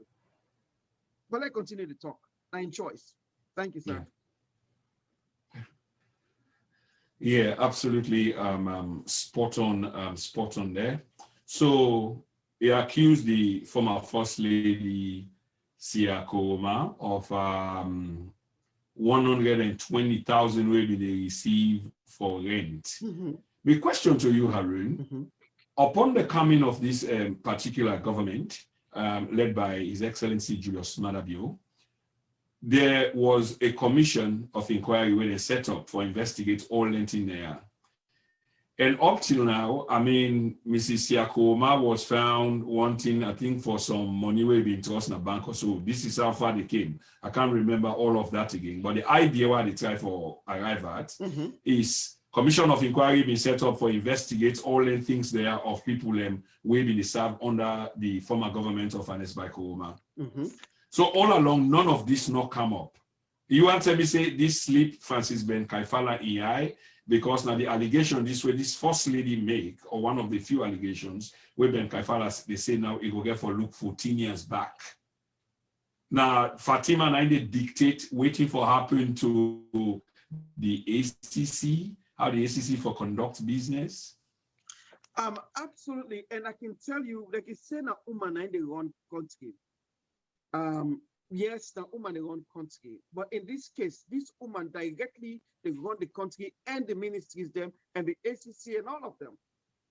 But let's continue to talk. I'm choice. Thank you, sir. Yeah, absolutely. Spot on there. So he accused the former First Lady Siakoma of 120,000 will be they receive for rent. The question to you, Harun, upon the coming of this particular government, led by His Excellency Julius Maada Bio, there was a commission of inquiry where they set up for investigate all renting there. And up till now, I mean, Mrs. Siakoma was found wanting, I think, for some money where being trust in a bank or so. This is how far they came. I can't remember all of that again. But the idea why they try for arrive at is commission of inquiry being set up for investigate all the things there of people where being served under the former government of Ernest Bai Koroma. So all along, none of this not come up. You want to me say this sleep Francis Ben Kaifala EI, because now the allegation this way, this first lady make, or one of the few allegations, where Ben Kaifala, they say now it will get for look 14 years back. Now, Fatima and I they dictate waiting for happen to the ACC, how the ACC for conduct business. Absolutely. And I can tell you, like it's saying a woman and they run country. Yes, the woman they run country, but in this case, this woman directly they run the country and the ministries them and the ACC and all of them.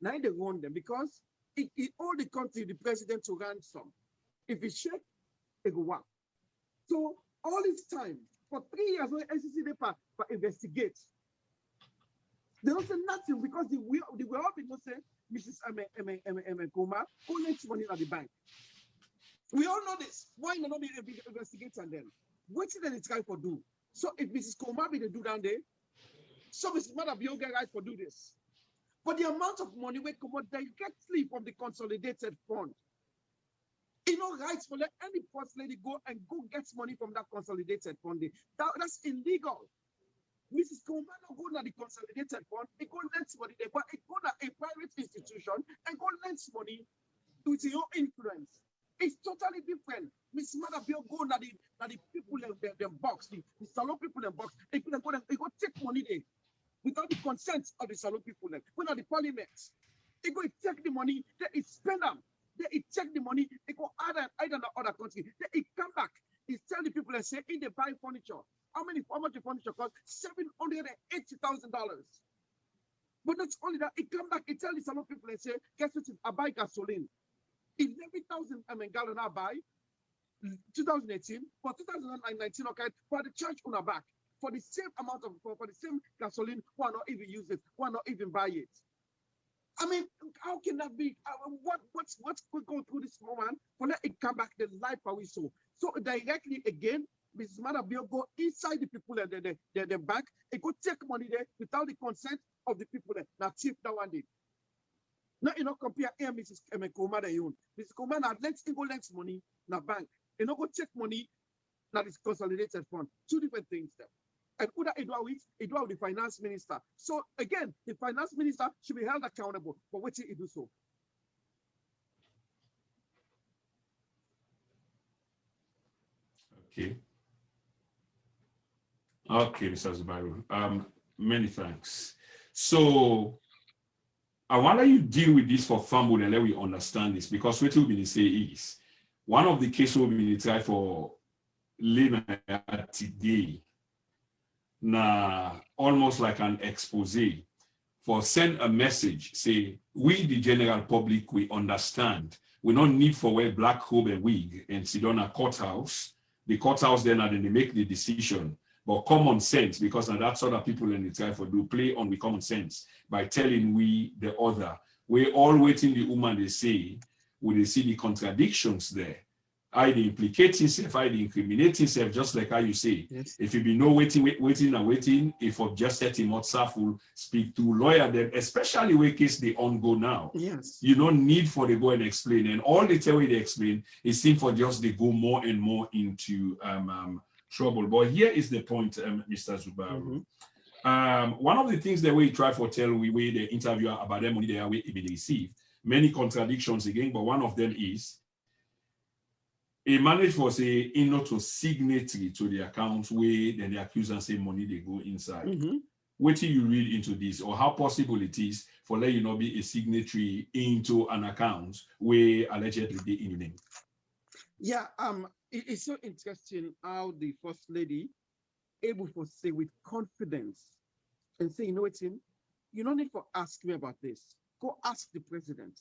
Now they run them because it all the country the president to ransom. If he shake, it go work. So all this time for 3 years when ACC they for investigate. They don't say nothing because they will all be no say Mrs. Koma who lends money at the bank. We all know this. Why not be investigating them? What did they try for do? So if Mrs. Koma be the do down there, so Mrs. Maada Bio get right for do this. But the amount of money will come out directly from the Consolidated Fund. You know, rights for let any first lady go get money from that Consolidated Fund. That's illegal. Mrs. Koma no go to the Consolidated Fund, it go lend money there, but it go to a private institution and go lend money with your influence. It's totally different. Miss Maada Bio go na the people in the box, the salon people in box. They go take money there without the consent of the salon people. When at the parliament, they go take the money, they spend them. They take the money, they go either in the other country. They come back. He tell the people and say, in they buy furniture. How much the furniture cost? $780,000. But not only that, he come back, he tell the salon people and say, guess what? I buy gasoline. 11,000 gallon I buy 2018 for 2019 okay for the church on our back for the same amount of for the same gasoline why not even use it, why not even buy it? I mean, how can that be? What's could go through this moment for let it come back the life how we saw. So directly again, Mrs. Maada Bio go inside the people and the bank, it go take money there without the consent of the people there. Now cheap that one day. Now, you know, compare here, Mrs. Koma that you own. Mrs. Koma now let's go lend money in a bank. You know, go take money now this Consolidated Fund. Two different things there. And who that it do the finance minister. So again, the finance minister should be held accountable for what he do so. Okay. Okay, Mr. Zubairu. Many thanks. So I wonder you deal with this for Family and let we understand this, because what we'll be say is one of the cases will be tried for Leone today. Now, almost like an expose for send a message, say, we the general public, we understand. We don't need for wear black robe and wig and sit on a courthouse. The courthouse then and then they make the decision. But common sense, because now that's other people in the try for do play on the common sense by telling we the other. We're all waiting the woman they say, will they see the contradictions there? I the implicate himself, I the incriminate himself, just like how you say. Yes. If you be no waiting, if of just set him out will speak to lawyer them, especially where case they on go now. Yes. You don't need for they go and explain. And all the way they explain is seem for just they go more and more into trouble. But here is the point, Mr. Zubaru. One of the things that we try for tell we the interviewer about them money they are we receive, many contradictions again, but one of them is a managed for say in not to signatory to the account where then the accuser say money they go inside. What do you read into this, or how possible it is for let you not be a signatory into an account where allegedly they in your name? Yeah, it's so interesting how the First Lady able to say with confidence and say, you know what, Tim, you don't need to ask me about this. Go ask the president.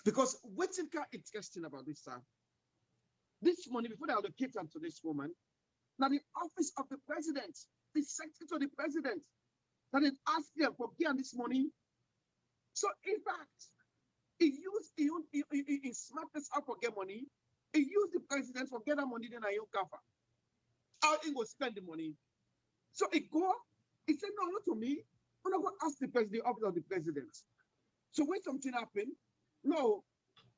Because what's interesting about this, sir? This money, before they allocate them to this woman, now the office of the president, the secretary of the president, that it asked them for getting this money. So in fact, he smacked this up for get money. He used the president for get that money, then I cover. How he go spend the money. So he said, no, not to me. I'm not going to ask the president, the office of the president. So when something happened, no,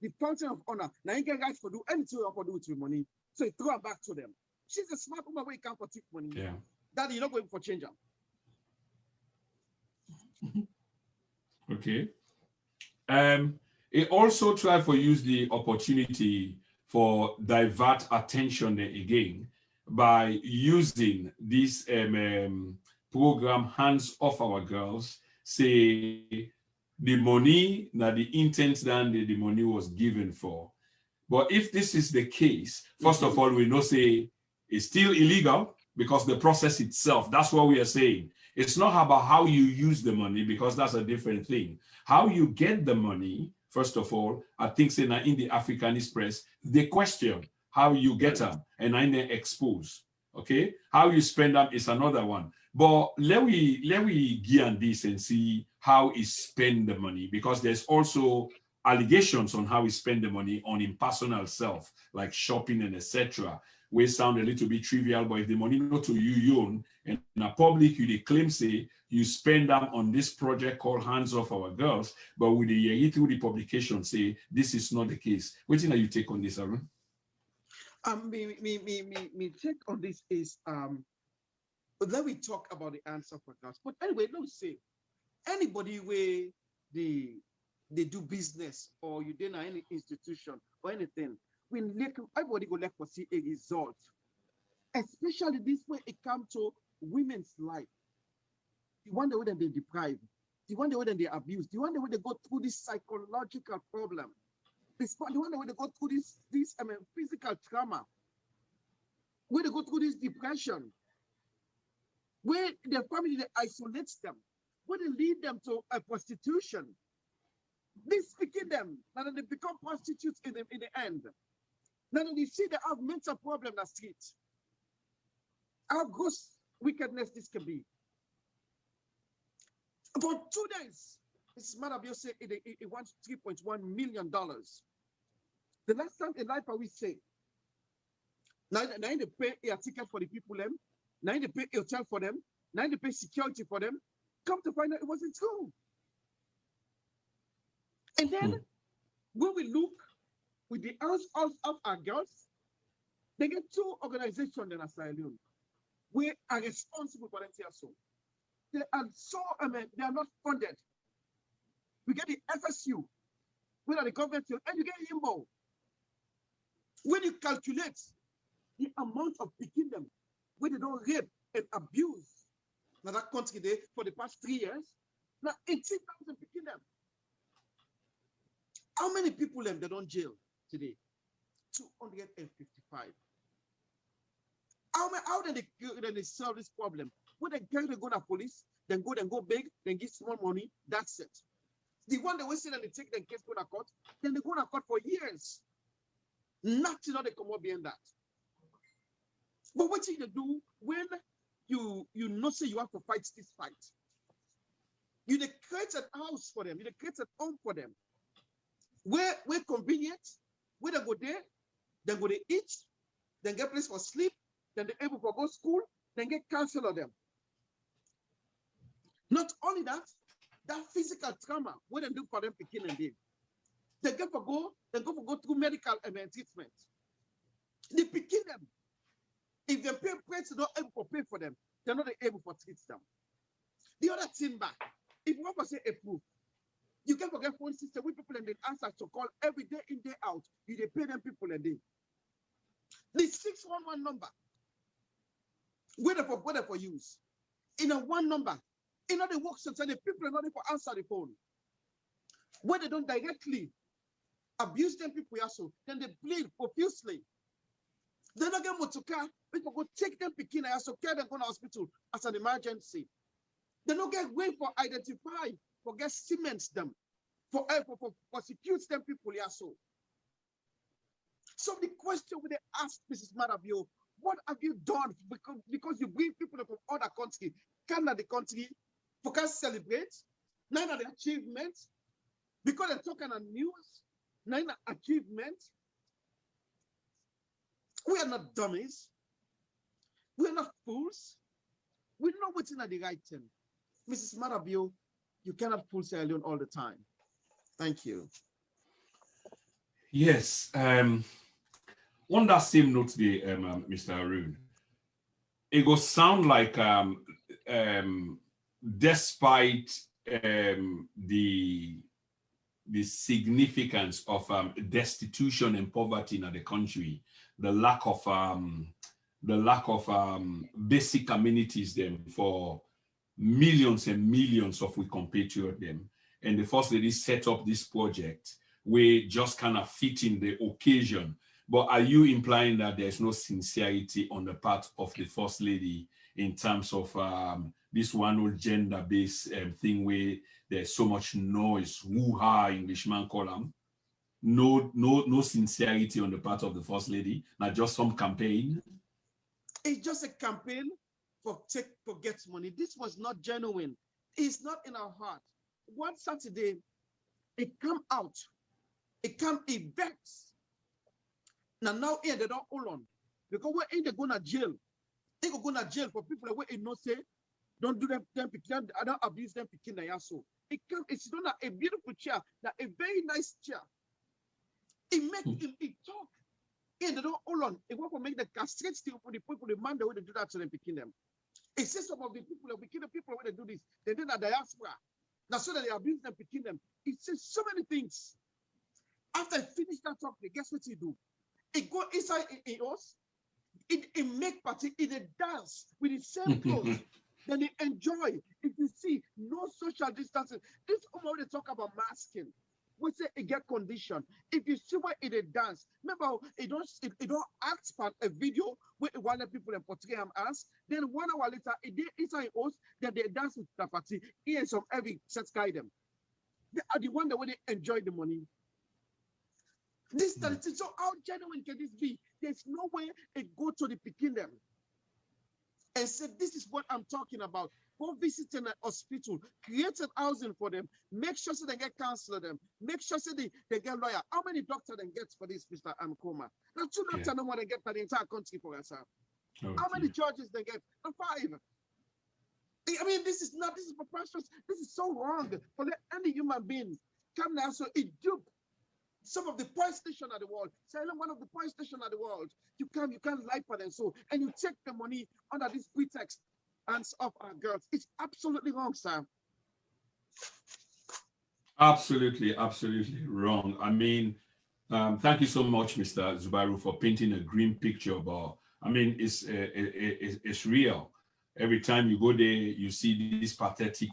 the function of honor, now you get guys for do anything you want to do with your money. So he throw it back to them. She's a smart woman where you can't take money. Yeah. Daddy, you're not going for change them. Okay. It also tried for use the opportunity for divert attention again by using this program Hands Off Our Girls, say the money, that the intent that the money was given for. But if this is the case, first of all, we know say it's still illegal because the process itself, that's what we are saying. It's not about how you use the money because that's a different thing. How you get the money, first of all, I think say now in the Africanist press, they question how you get them and I expose. Okay, how you spend them is another one. But let we get on this and see how he spend the money, because there's also allegations on how he spend the money on his personal self, like shopping and etc. We sound a little bit trivial, but if the money not to you own, and in a public you they claim say you spend them on this project called Hands Off Our Girls, but with the through the publication say this is not the case. What thing are you take on this, Aaron? Me take on this is let me talk about the answer for girls. But anyway, don't say anybody where they do business or you didn't any institution or anything, when everybody go left for see a result, especially this way it comes to women's life. The one way that they deprive, the one way that they abuse, the one way they go through this psychological problem, the one way they go through this physical trauma, where they go through this depression, where their family they isolates them, where they lead them to a prostitution. This picking them, now that they become prostitutes in the end. Now that they see they have mental problem in the street. How gross wickedness this can be. For 2 days, this Maada Bio said it wants $3.1 million. The last time in life we say, now they pay a ticket for the people them, now they pay a hotel for them, now they pay security for them. Come to find out it wasn't true. And then when we look with the Hands Off Our Girls, they get 2 organizations in Asylum. We are responsible for them so. They are so they are not funded. We get the FSU, we are the government, and you get IMBO. When you calculate the amount of picking them, when they don't rape and abuse in that country there for the past 3 years, now 18,000 picking them. How many people they don't jail today? 255. How did they solve this problem? When they go to police, then go big, then give small money, that's it. The one they will say that they take their case go to court, then they go to court for years. Nothing they come up behind that. But what you do when you know say you have to fight this fight? You create a house for them, you create a home for them. Where convenient, where they go there, then go they eat, then get place for sleep, then they're able to go to school, then get counsel of them. Not only that physical trauma, what they do for them picking and day. They go through medical treatment. They picking them. If the parents are not able to pay for them, they're not able to teach them. The other thing back, if one person approve, you can forget phone system with people and they answer to call every day in, day out. You they pay them people a day. The 611 number, whether for use. In a one number, in other work center, the people are not able to answer the phone. When they don't directly abuse them people also, then they bleed profusely. They don't get motoka, people go take them picking and also carry them go to hospital as an emergency. They don't get way for identify, for get cements them, for prosecute them people also. So the question when they ask Mrs. Maada Bio, what have you done? Because you bring people from other countries, come to the country, for can celebrate, none of the achievements, because they're talking on news, none of achievements. We are not dummies. We are not fools. We know what's in the right thing. Mrs. Maada Bio, you cannot fool Sierra Leone all the time. Thank you. Yes. On that same note, Mr. Arun, it will sound like despite the significance of destitution and poverty in the country, the lack of basic amenities them for millions and millions of we compatriot them, and the First Lady set up this project where just kind of fit in the occasion. But are you implying that there's no sincerity on the part of the First Lady in terms of this one old gender-based thing where there's so much noise, woo-ha, Englishman call them? No sincerity on the part of the First Lady, not just some campaign? It's just a campaign for get money. This was not genuine. It's not in our heart. One Saturday, it come out. It vex. Now here they don't hold on. Because we're in, they go to jail. They go to jail for people that no say, don't do them picking, I don't abuse them picking the so. It's not a beautiful chair, that a very nice chair. It talk. And they don't hold on. It want to make the castrate still for the people, the man the way they do that to them picking them. It says some of the people that we kill the people when they do this, they did a diaspora. Now so that they abuse them picking them. It says so many things. After I finish that talk, guess what he do? It go inside us. It make party. It dance with the same clothes. Then they enjoy. If you see no social distancing, this woman they talk about masking. We say it get condition. If you see where it dance, remember it don't act part a video where one of people in portray them as. Then 1 hour later, it did inside us. Then they dance with the party. Here some every set guide them. They are the one that when they enjoy the money. This so how genuine can this be? There's no way it go to the picking them and say this is what I'm talking about. Go visit an hospital, create an housing for them, make sure so they get counselor them, make sure so they get lawyer. How many doctors they get for this, Mr. Amkoma? Now 2 doctors no more they get for the entire country for us. How many judges they get? 5. I mean, this is preposterous. This is so wrong for any human being. Come now, so it dupe some of the poor station of the world. Say one of the poor station of the world. You can't lie for them. So and you take the money under this pretext and of our girls. It's absolutely wrong, sir. Absolutely wrong. I mean, thank you so much, Mr. Zubairu, for painting a grim picture about. I mean, it's real. Every time you go there, you see these pathetic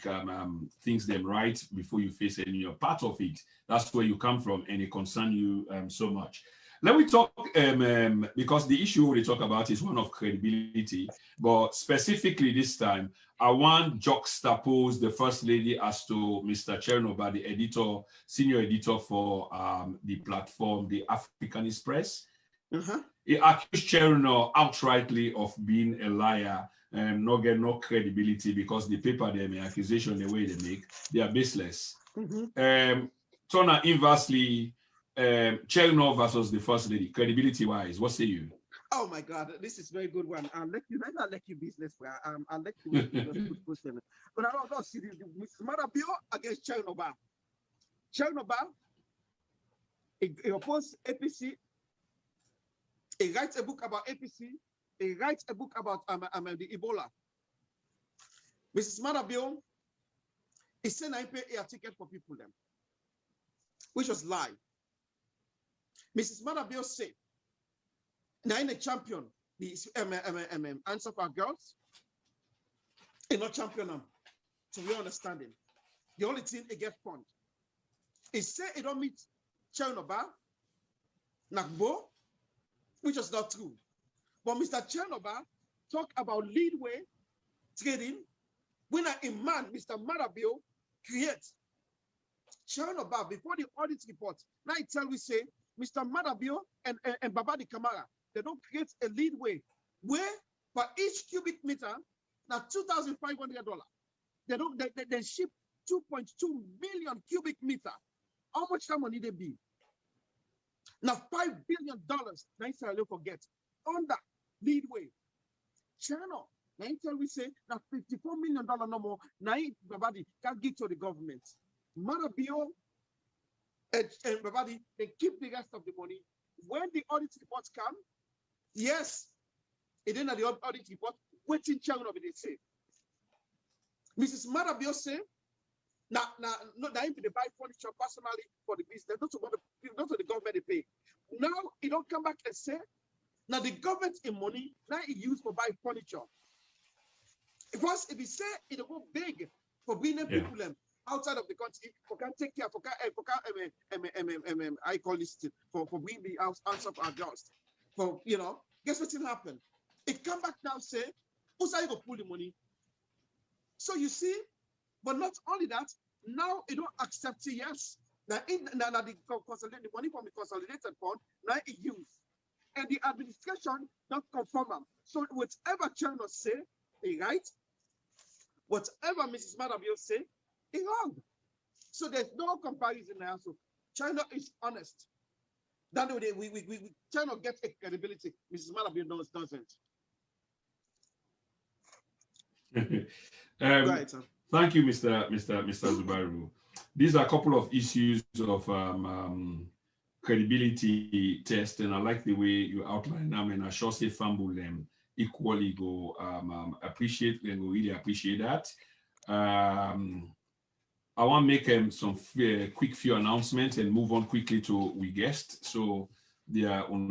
things them right before you face it, and you're part of it. That's where you come from, and it concerns you so much. Let me talk, because the issue we talk about is one of credibility, but specifically this time, I want juxtapose the First Lady as to Mr. Chernoba, the editor, senior editor for the platform, the Africanist Press. He accused Cherno outrightly of being a liar and not get no credibility because the paper they make accusation the way they make, they are baseless. Turner inversely, Cherno versus the First Lady, credibility wise, what say you? Oh my God, this is a very good one. I'll let you business. I'll let you good question. But I don't see Mrs. Maada Bio against Chernoba. Chernoba, he opposes APC. He writes a book about APC. He writes a book about the Ebola. Mrs. Maada Bio, he said I pay air ticket for people them, which was lie. Mrs. Maada Bio said, now in a champion, the answer for our girls, he not champion them. So we understand him. The only thing he get fund. He said he don't meet Chernobyl, Nakbo, which is not true. But Mr. Chernobyl talk about leadway trading when a man, Mr. Maada Bio, creates Chernobyl before the audit report. Now it tell we say Mr. Maada Bio and Babadi Kamara, they don't create a leadway where for each cubic meter now $2,500. They ship 2.2 million cubic meter. How much that money they be? Now $5 billion. Now Israel forget on that leadway. China. Now until we say that $54 million no more. Now Babadi can give to the government. Maada Bio and Babadi, they keep the rest of the money. When the audit reports come, yes, it didn't have the audit report, waiting China of it say. Mrs. Maada Bio say, now they buy furniture personally for the business, not to the government they pay. Now it don't come back and say, now the government in money, now it used for buy furniture. Because if he say it will go big for bringing people outside of the country, for can take care, I call this for bringing the house of our girls. For guess what will happen? It come back now say, who's going to pull the money? So you see, but not only that, now it don't accept it, yes. Now the money from the consolidated fund, now it used. And the administration don't confirm them. So whatever China say, he right. Whatever Mrs. Maada Bio say, he wrong. So there's no comparison now. So China is honest. That way we China gets a credibility. Mrs. Maada Bio doesn't. Right, thank you, Mr. Zubairu. These are a couple of issues of credibility test, and I like the way you outline them, and I sure say fumble them equally go appreciate and go really appreciate that. I want to make some quick few announcements and move on quickly to we guest. So they are on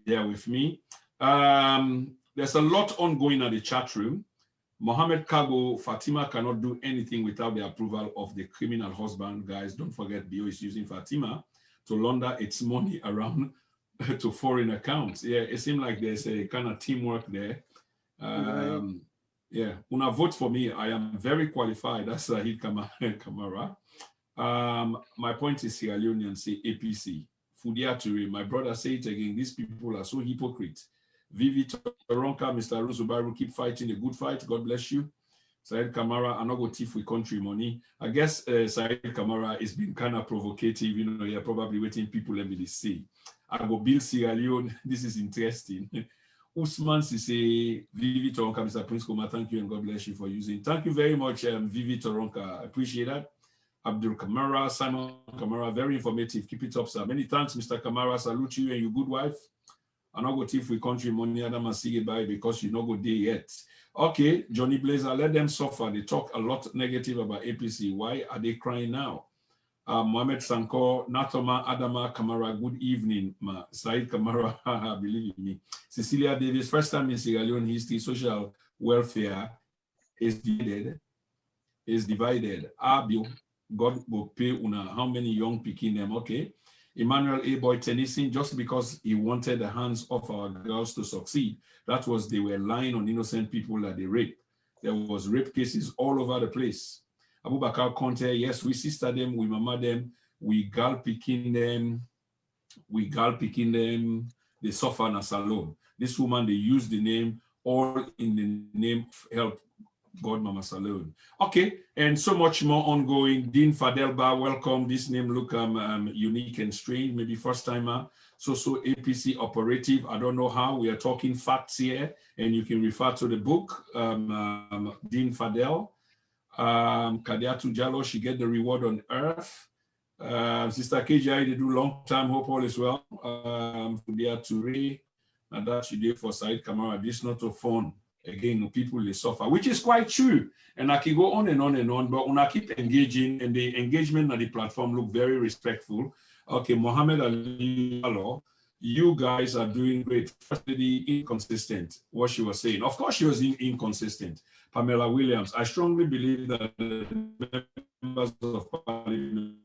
bear with me. There's a lot ongoing at the chat room. Mohammed Kago, Fatima cannot do anything without the approval of the criminal husband. Guys, don't forget Bio is using Fatima to launder its money around to foreign accounts. Yeah, it seems like there's a kind of teamwork there. Yeah, una vote for me. I am very qualified. That's Sahid Kamara. My point is Sierra Leonean say APC. Fudia Ture, my brother say it again. These people are so hypocrite. Vivi Toronka, Mr. Rusubaru, keep fighting a good fight. God bless you. Said Kamara, I'm not going to thief with country money. I guess Said Kamara is being kind of provocative. You're probably waiting people let me see. I go build Sierra Leone. This is interesting. Usman Sise, Vivi Toronka, Mr. Prince Koma, thank you and God bless you for using. Thank you very much, Vivi Toronka. I appreciate that. Abdul Kamara, Simon Kamara, very informative. Keep it up, sir. Many thanks, Mr. Kamara. Salute you and your good wife. I'm not going to thief with country money, and I'm going to say goodbye because you're not going there yet. Okay, Johnny Blazer, let them suffer. They talk a lot negative about APC. Why are they crying now? Mohamed Sankor, Natoma, Adama, Kamara, good evening. Said Kamara, believe in me. Cecilia Davis, first time in Sierra Leone history, social welfare is divided. Abio, God will pay una how many young picking them, okay? Emmanuel A. Boy Tennyson, just because he wanted the hands of our girls to succeed, that was they were lying on innocent people that they raped. There was rape cases all over the place. Abubakar Conte, yes, we sister them, we mama them, we gal picking them, they suffer in a salon. This woman, they use the name, all in the name of help God Mama Salon. Okay, and so much more ongoing. Dean Fadelba, welcome. This name look unique and strange, maybe first timer. So APC operative. I don't know how. We are talking facts here, and you can refer to the book. Dean Fadel, Kadiatu Jallo, she get the reward on earth. Sister KJI, they do long time. Hope all is well. Fudia Ture, and that you did for Said Kamara, this not a fun. Again, people they suffer, which is quite true. And I can go on and on and on, but when I keep engaging, and the engagement on the platform look very respectful. Okay, Mohammed Ali, you guys are doing great. First Lady, inconsistent, what she was saying. Of course, she was inconsistent. Pamela Williams, I strongly believe that the members of parliament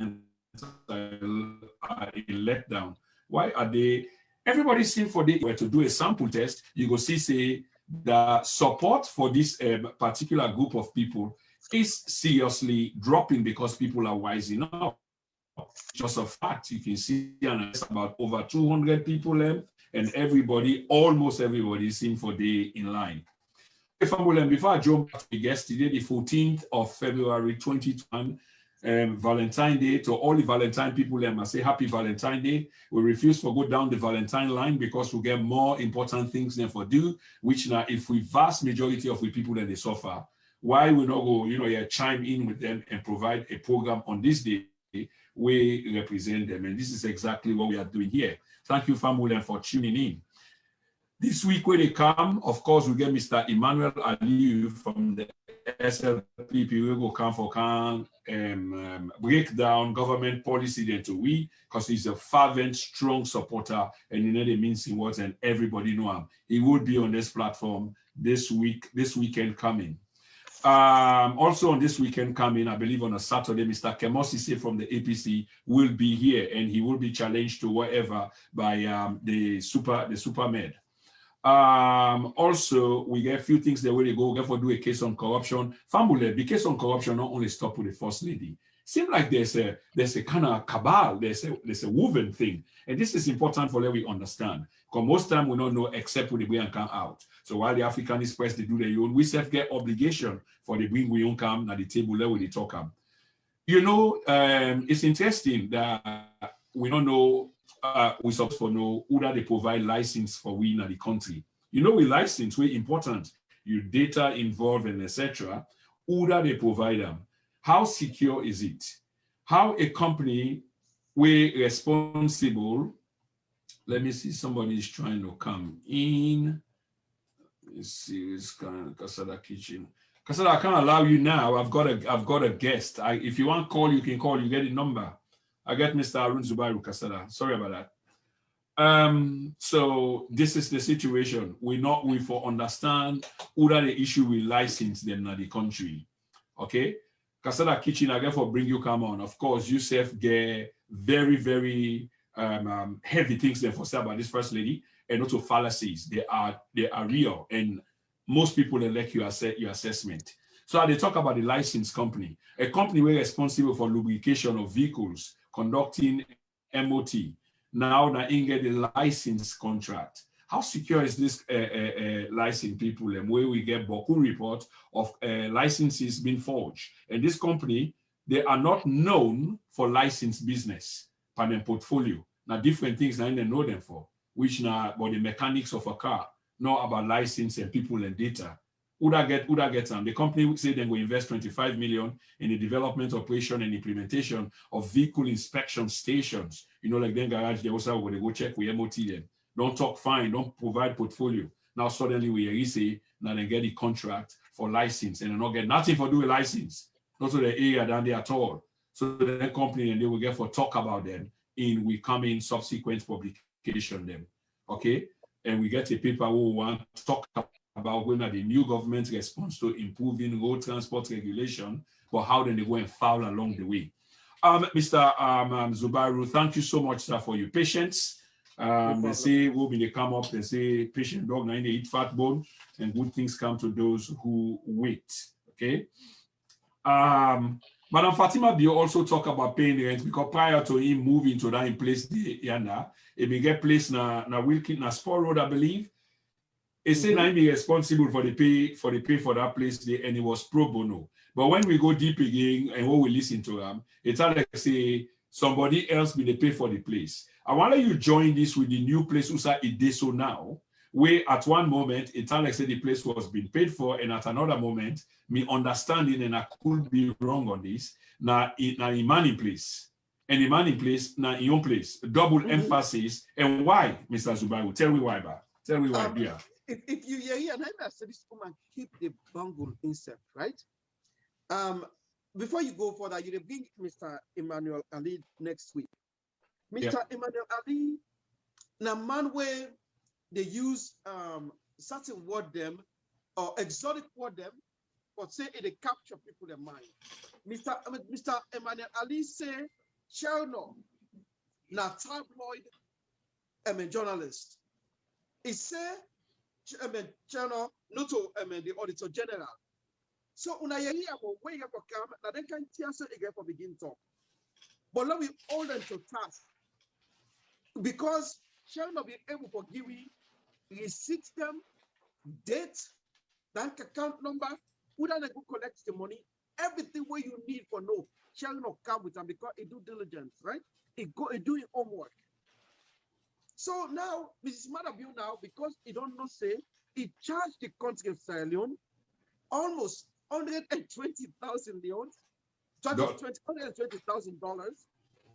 are a letdown. Why are they? Everybody seems for they were to do a sample test. You go see, say, the support for this particular group of people is seriously dropping because people are wising up. Just a fact, you can see about over 200 people left, and everybody, almost everybody, seems for day in line. Before I jump back to the guest today, the 14th of February 2021, Valentine Day, to all the Valentine people, I say happy Valentine Day. We refuse to go down the Valentine line because we get more important things than for do, which now if we vast majority of the people that they suffer, why we not go, chime in with them and provide a program on this day, we represent them. And this is exactly what we are doing here. Thank you, family, for tuning in. This week when they come, of course, we get Mr. Emmanuel Aliyu from the SLP. We will come for break down government policy then to we, because he's a fervent, strong supporter, and you know the means in words, and everybody know him. He will be on this platform this weekend coming. Also on this weekend coming, I believe on a Saturday, Mr. Kemosise from the APC will be here, and he will be challenged to whatever by the super med. Also, we get a few things the way they go. We get for do a case on corruption. Family, the case on corruption not only stop with the First Lady. Seems like there's a kind of cabal, there's a woven thing. And this is important for that we understand. Because most time we don't know except when the way and come out. So while the Africanist press they do their own, we self get obligation for the bring we own come at the table level they talk them. It's interesting that we don't know. We supposed to know who that they provide license for we in the country. We license, we important. Your data involved and etc. Who that they provide them? How secure is it? How a company we responsible? Let me see. Somebody is trying to come in. Let's see. It's kind of Kasada Kitchen. Kasada, I can't allow you now. I've got a guest. If you want to call, you can call. You get the number. I get Mr. Arun Zubairu Kasada. Sorry about that. So this is the situation. We for understand who that the issue we license them in the country. Okay. Kasada Kitchen, I get for bring you come on. Of course, you self get very, very heavy things there for say about this First Lady, and also fallacies. They are real, and most people they like your assessment. So they talk about the license company, a company we're responsible for lubrication of vehicles, conducting MOT. Now in get the license contract. How secure is this license people? And where we get Boku report of licenses being forged. And this company, they are not known for license business, panel portfolio. Now different things I didn't know them for, which now about the mechanics of a car, not about license and people and data. Who that get them? The company would say they will invest 25 million in the development, operation, and implementation of vehicle inspection stations. Like then garage, they also when they go check with MOT them. Don't talk fine, don't provide portfolio. Now suddenly we say now they get the contract for license and they not get nothing for doing license. Not to the area down there at all. So the company and they will get for talk about them in we come in subsequent publication them. Okay? And we get a paper who want to talk about when the new government response to improving road transport regulation, but how then they go and foul along the way. Mr. Zubairu, thank you so much, sir, for your patience. They say when they come up, they say patient dog now they eat fat bone, and good things come to those who wait. Okay. Madam Fatima Bio also talk about paying rent because prior to him moving to that in place yanda, it may get placed na Wilkin na Spur Road, I believe. It said I be responsible for the pay for that place there, and it was pro bono. But when we go deep again and when we listen to them, it's like say somebody else be the pay for the place. I want you join this with the new place Usa Ideso now, where at one moment it's like say the place was being paid for, and at another moment, me understanding and I could be wrong on this. Now in money place. And the money place now in your place. Double emphasis. And why, Mr. Zubairu? Tell me why, ba. Tell me why, yeah. If you hear, and I said this woman keep the bungle insect, right? Before you go further, you bring Mr. Emmanuel Ali next week. Mr. Emmanuel Ali, now man where they use certain word them or exotic word them, or say it they capture people their mind. Mr. Emmanuel Ali say, Cherno, now tabloid journalist. He say, Cherno, not to the Auditor General. So when I hear about where you come, now they can tell us again for begin talk. But let me hold them to task. Because shall not be able to give you receipt them, date, bank account number, who then go collect the money, everything where you need for no shall not come with them because it do diligence, right? It do your homework. So now, Mrs. Maada Bio now, because he don't know say, he charged the country of Sierra Leone almost 120,000 leones, $120,000.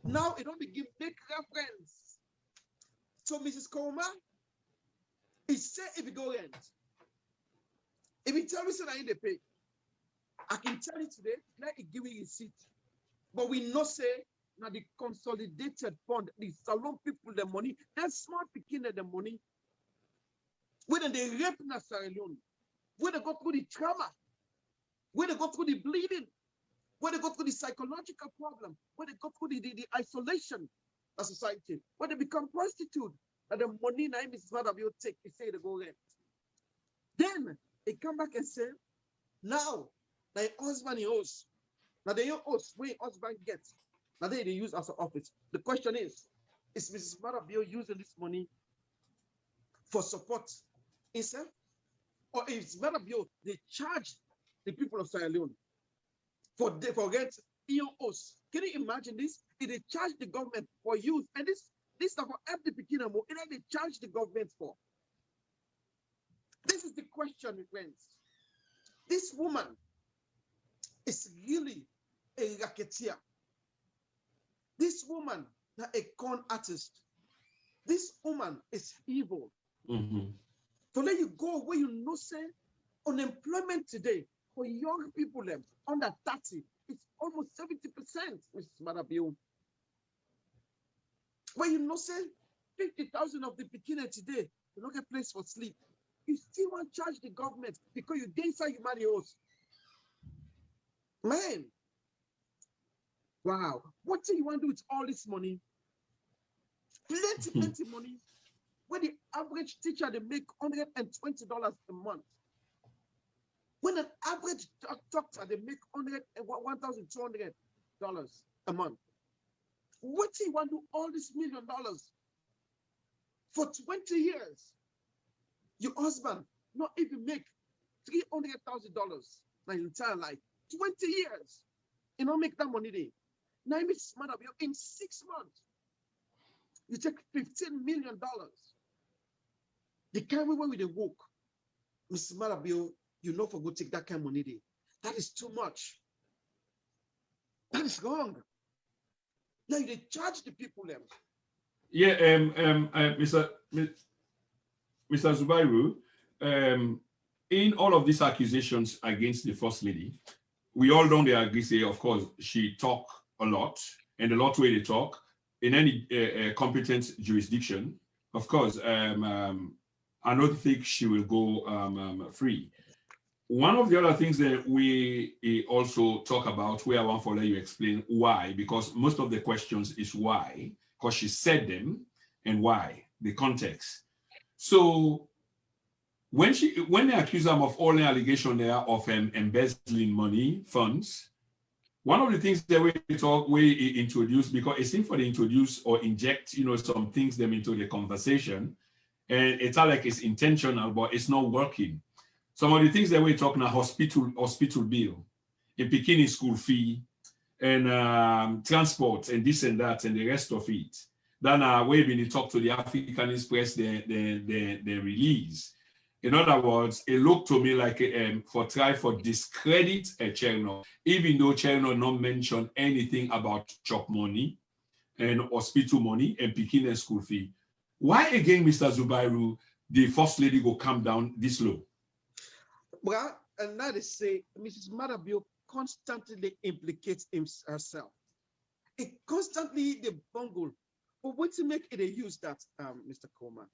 Now it don't begin make reference. So Mrs. Koma, he said if you go rent, if you tell me that I ain't the pay, I can tell you today, let it give you a receipt. But we not say now the Consolidated Fund, the salon people the money, that smart picking the money. When they rape in Sierra Leone, when they go through the trauma, when they go through the bleeding, when they go through the psychological problem, when they go through the isolation of society, when they become prostitute, and the money now Mrs. Maada Bio take, they say they go rent. Then they come back and say, now, the husband is now they host where husband gets, now they use as an office. The question is Mrs. Maada Bio using this money for support itself? Or is Maada Bio they charge the people of Sierra Leone for rent EOS? Can you imagine this? If they charge the government for use, and this stuff for every beginner more, and they charge the government for. This is the question, friends. This woman is really a racketeer. This woman is a con artist. This woman is evil. Mm-hmm. To let you go where you know say unemployment today for young people them under 30, it's almost 70%, Mrs. Maada Bio. Where you know say 50,000 of the beginner today, you don't get place for sleep. You still want to charge the government because you didn't say you marry us. Man. Wow. What do you want to do with all this money? Plenty money. When the average teacher, they make $120 a month. When an average doctor, they make $1,200 a month. What do you want to do all this $1 million for 20 years? Your husband not even make $300,000 in your entire life. 20 years. You don't make that money there. Now, Mrs. Maada Bio, in 6 months, you take $15 million. The kind of way with the work, Mrs. Maada Bio, you know for go take that kind of money there. That is too much. That is wrong. Now they charge the people them. Yeah, Mr. Zubairu, in all of these accusations against the First Lady, we all don't agree, say, of course, she talk a lot, and a lot way they talk in any competent jurisdiction. Of course, I don't think she will go free. One of the other things that we also talk about, where I want to let you explain why, because most of the questions is why, because she said them, and why, the context. So when they accuse them of all the allegation there of embezzling money, funds, one of the things that we introduce, because it seems for they introduce or inject, some things them into the conversation, and it's not like it's intentional, but it's not working. Some of the things that we're talking about, hospital bill, a bikini school fee, and transport, and this and that, and the rest of it. Then when they talk to the Africanist press, they release. In other words, it looked to me like for discredit a Cherno, even though Cherno not mention anything about chop money and hospital money and bikini school fee. Why again, Mr. Zubairu, the first lady go come down this low? Well, and that is say, Mrs. Maada Bio constantly implicates herself. It constantly the bungle. But what to make it a use that, Mr. Coleman?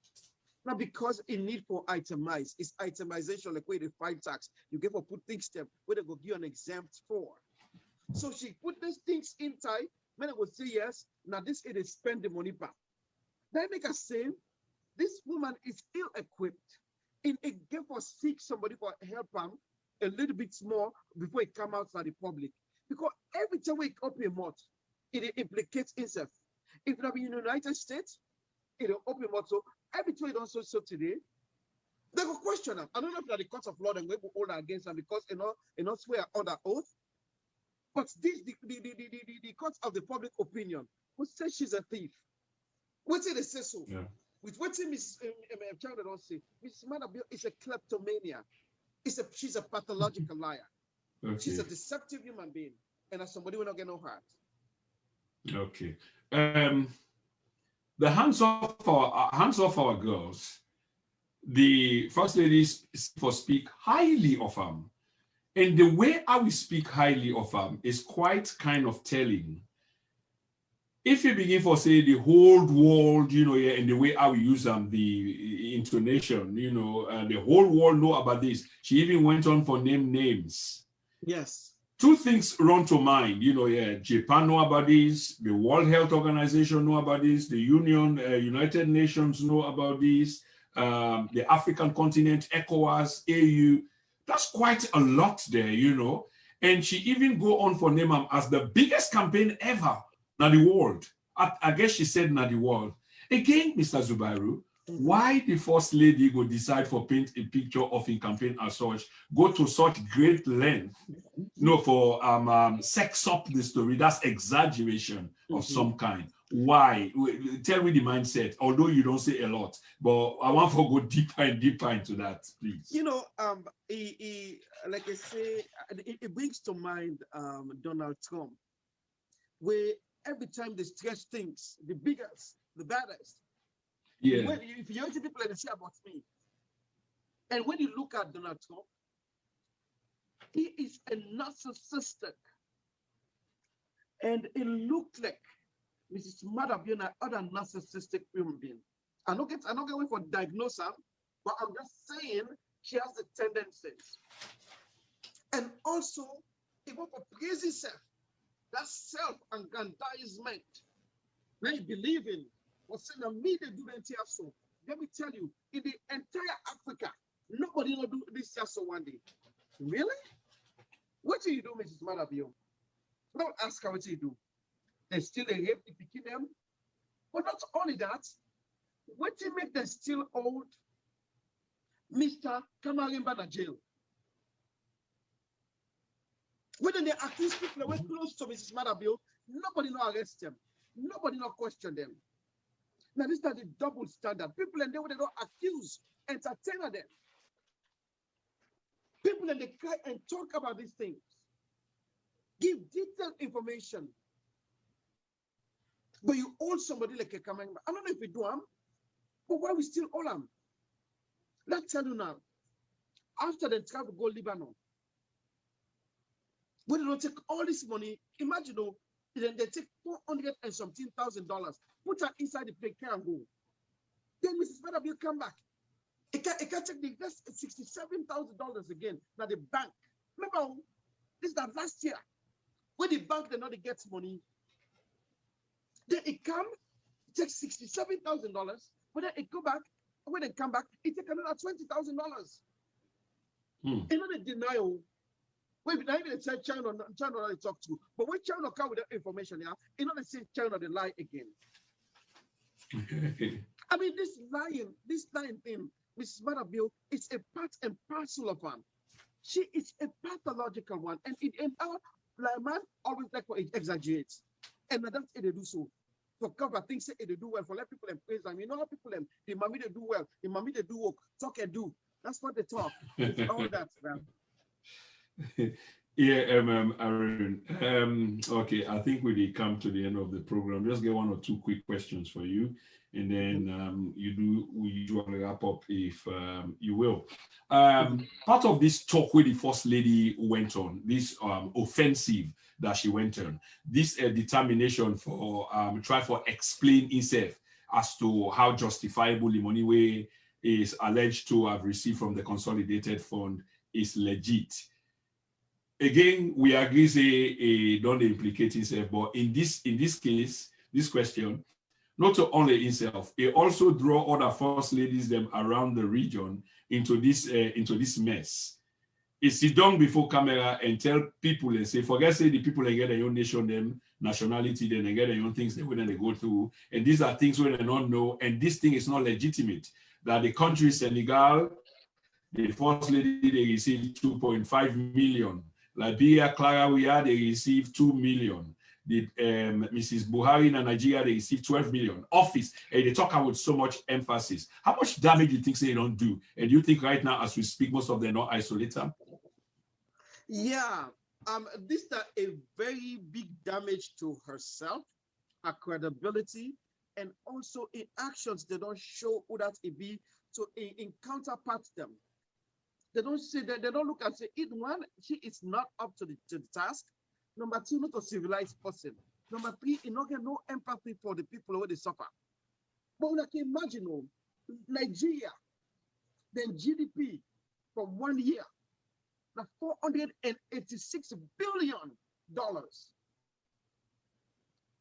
Now, because it need for itemize, it's itemization, like where they file tax. You give or put things them where they go give you an exempt for. So she put these things in tight, when I would say yes, now this it is spend the money back. That make us say this woman is ill-equipped. In a give or seek somebody for help him a little bit more before it come out to the public. Because every time we open a mouth, it implicates itself. If it be in the United States, it will open mouth. So every time it also so today, they will question them. I don't know if they're the court of law and we will hold against them because you know swear under oath. But this the court of the public opinion who says she's a thief. What did they say so? Yeah. With what Miss China don't say, Miss Maada Bio is a kleptomania. She's a pathological liar. Okay. She's a deceptive human being, and as somebody will not get no heart. Okay. The hands off our girls. The first lady speak highly of them, and the way how we speak highly of them is quite kind of telling. If you begin for say the whole world, you know, yeah, and the way how we use the intonation, you know, the whole world know about this. She even went on for names. Yes. Two things run to mind, you know, yeah, Japan know about this, the World Health Organization know about this, the United Nations know about this, the African continent, ECOWAS, AU. That's quite a lot there, you know. And she even go on for name them as the biggest campaign ever. Now the world, I guess she said now the world. Again, Mr. Zubairu, why the first lady go decide for paint a picture of a campaign as such, go to such great length, for sex up the story? That's exaggeration of some kind. Why? Tell me the mindset, although you don't say a lot, but I want to go deeper and deeper into that, please. You know, like I say, it brings to mind Donald Trump, where every time they stress things, the biggest, the baddest. Yeah. If you hear people they say about me, and when you look at Donald Trump, he is a narcissistic, and it looked like Mrs. Maada Bio and other narcissistic human being. I don't get away for diagnosis, but I'm just saying she has the tendencies, and also it was for praise herself. That self-aggrandizement they believe in was saying that me they do the entire so. Let me tell you, in the entire Africa, nobody will do this just so one day. Really? What do you do, Mrs. Maada Bio? Don't ask her what you do. There's still a rape if you kill them. But not only that, what do you make them still hold Mr. Kamarimba in jail? When they accuse people that were close to Mrs. Maada Bio, nobody no arrest them. Nobody no question them. Now this is the double standard. People and they don't accuse, entertain them. People and they cry and talk about these things. Give detailed information. But you hold somebody like a Kamarimba. I don't know if we do them, but why we still hold them? Let's tell you now. After they travel go Lebanon, when they don't take all this money, imagine then they take $400 and something thousand, put her inside the plane and go. Then Mrs. Maada Bio come back. It can take the rest $67,000 again. Now the bank. Remember, this is that last year when the bank they know they get money. Then it come, it takes $67,000, but then it go back. When they come back, it take another $20,000. Another denial. Wait, not even say China they talk to, but when China come with that information, yeah, you know they say China they lie again. I mean, this lying thing, Mrs. Maada Bio, it's a part and parcel of her. She is a pathological one, and our like man always like for it exaggerates, and that's it they do so. For cover things say they do well, for let people and praise them. You know how people them, the mommy they do well, the mommy they do work, talk and do. That's what they talk. It's all that, man. Yeah, Aaron. Okay, I think we come to the end of the program. Just get one or two quick questions for you, and then we usually wrap up if you will. Part of this talk where the First Lady went on, this offensive that she went on, this determination for try for explain himself as to how justifiable the money way is alleged to have received from the Consolidated Fund is legit. Again, we agree say don't implicate himself, but in this case, this question, not only himself, he also draw other first ladies them around the region into this mess. He sit down before camera and tell people and say, forget say the people they get their own nation, them nationality, then they get their own things they wouldn't they go through, and these are things where they don't know, and this thing is not legitimate. That the country Senegal, the first lady they received 2.5 million. Liberia, Clara, they received 2 million. The Mrs. Buhari in Nigeria, they received 12 million. Office, and they talk about with so much emphasis. How much damage do you think they don't do? And do you think right now, as we speak, most of them are not isolated? Yeah, this is a very big damage to herself, her credibility, and also in actions they don't show who that it be to in counterpart them. They don't say that, they don't look and say, one, she is not up to the task. Number two, not a civilized person. Number three, you not get no empathy for the people who they suffer. But we can imagine Nigeria, then GDP from 1 year, now $486 billion.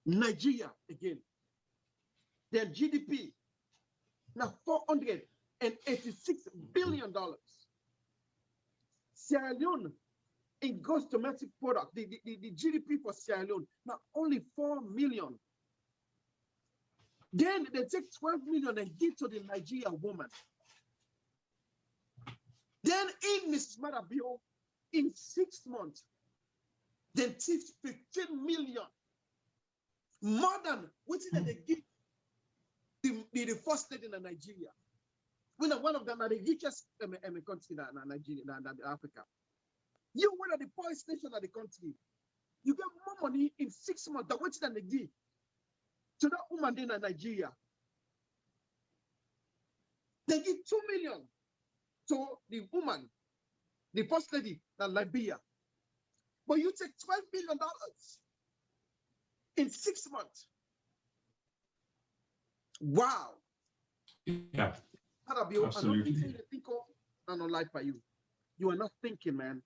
Nigeria again. Their GDP, now $486 billion. Sierra Leone, in gross domestic product, the GDP for Sierra Leone, now only 4 million. Then they take 12 million and give to the Nigerian woman. Then in Mrs. Maada Bio, in 6 months, they take 15 million. More than what they give the first lady in Nigeria. One of them are the richest country in Nigeria, in Africa. You one of the poorest nation of the country. You get more money in 6 months than what they give to that woman in Nigeria. They give 2 million to the woman, the first lady in Liberia. But you take $12 billion in 6 months. Wow. Yeah. Absolutely. Absolutely. I don't like for you. You are not thinking, man.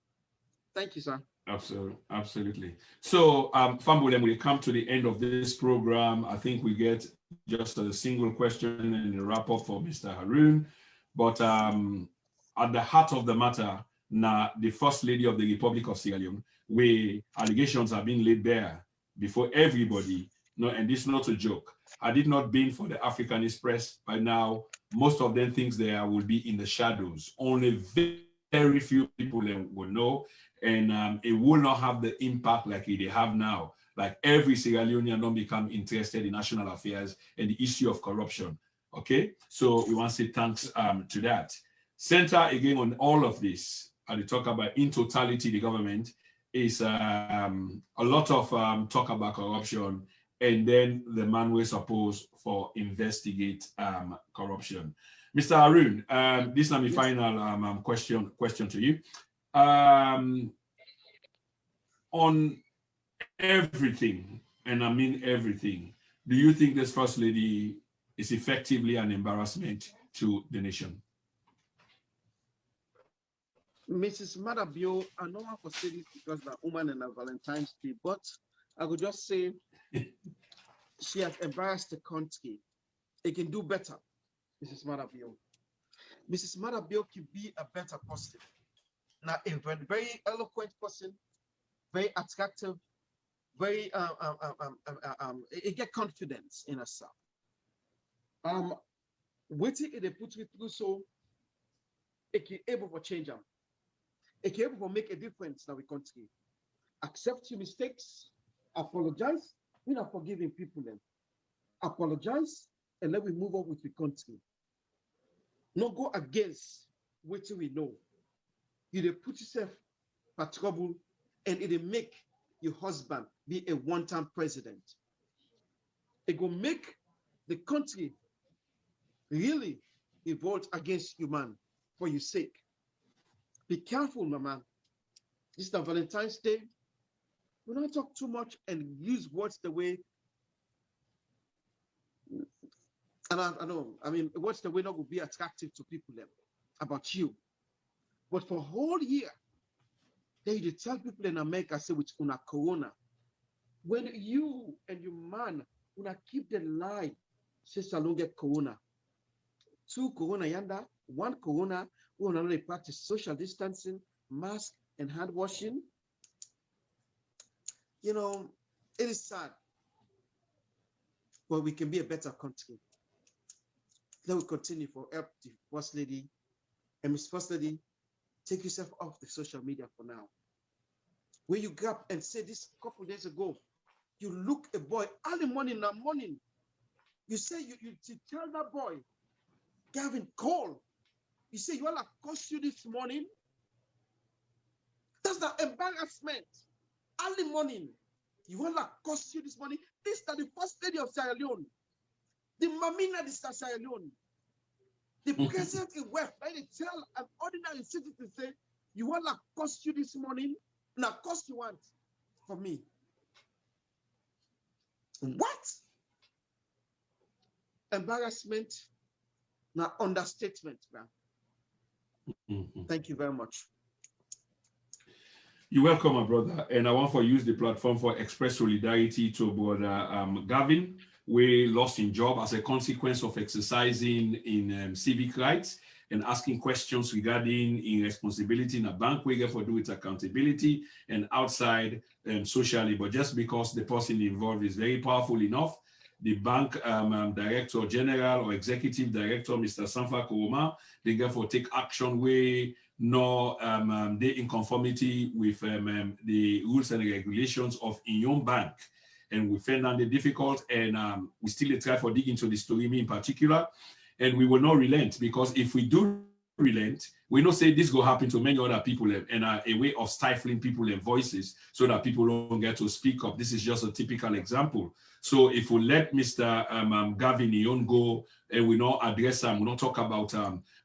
Thank you, sir. Absolutely. So, Fambulem, we come to the end of this program. I think we get just a single question and a wrap up for Mr. Haroon. But at the heart of the matter, now the First Lady of the Republic of Sierra Leone, where allegations are being laid bare before everybody. No, and this is not a joke. Had it not been for the Africanist press, by now, most of them things there will be in the shadows. Only very few people will know, and it will not have the impact like they have now. Like every Sierra Leonean don't become interested in national affairs and the issue of corruption. Okay, so we want to say thanks to that. Center again on all of this, and they talk about in totality the government is a lot of talk about corruption, and then the man we're supposed for investigate corruption. Mr. Haroon, this is my final question to you. On everything, and I mean everything, do you think this First Lady is effectively an embarrassment to the nation? Mrs. Maada Bio, I know I could say this because the woman in a Valentine's Day, but I could just say she has embarrassed the country. It can do better, Mrs. Maada Bio. Mrs. Maada Bio can be a better person. Now, a very eloquent person, very attractive, very it get confidence in herself. Waiting it they put me through so it can able to change them. It can able to make a difference in our country. Accept your mistakes, apologize. We're not forgiving people then. Apologize and let me move on with the country. Not go against what we know. You put yourself for trouble and it make your husband be a one-time president. It will make the country really revolt against you, man, for your sake. Be careful, my man. This is the Valentine's Day. We don't talk too much and use words the way, and I know, I mean, words the way not will be attractive to people about you. But for a whole year, they tell people in America, say, with una corona, when you and your man una keep the lie, say, salon get corona. 2 corona yanda, 1 corona, we only practice social distancing, mask, and hand washing. You know, it is sad, but we can be a better country. Let me continue for help the First Lady. And Miss First Lady, take yourself off the social media for now. When you grab and say this couple days ago, you look a boy early morning, you say you tell that boy, Gavin, call. You say you want to cost you this morning. That's the embarrassment. Early morning, you want to cost you this morning. This is the First Lady of Sierra Leone. The Mamina de Sierra Leone. The president in West, they tell an ordinary citizen, say, you want to cost you this morning? Now, cost you want for me. What? Embarrassment, now understatement, man. Thank you very much. You're welcome, my brother. And I want to use the platform for express solidarity to brother Gavin. We lost his job as a consequence of exercising in civic rights and asking questions regarding irresponsibility in a bank. We get for do with accountability and outside socially. But just because the person involved is very powerful enough, the bank director general or executive director, Mr. Sanfa Koroma, they therefore take action where no they in conformity with the rules and regulations of in your bank. And we found that difficult, and we still try for dig into the story, me in particular, and we will not relent, because if we do relent, we know say this will happen to many other people, and a way of stifling people and voices so that people don't get to speak up. This is just a typical example. So if we let Mr. Gavin Ion go and we not address them, we not talk about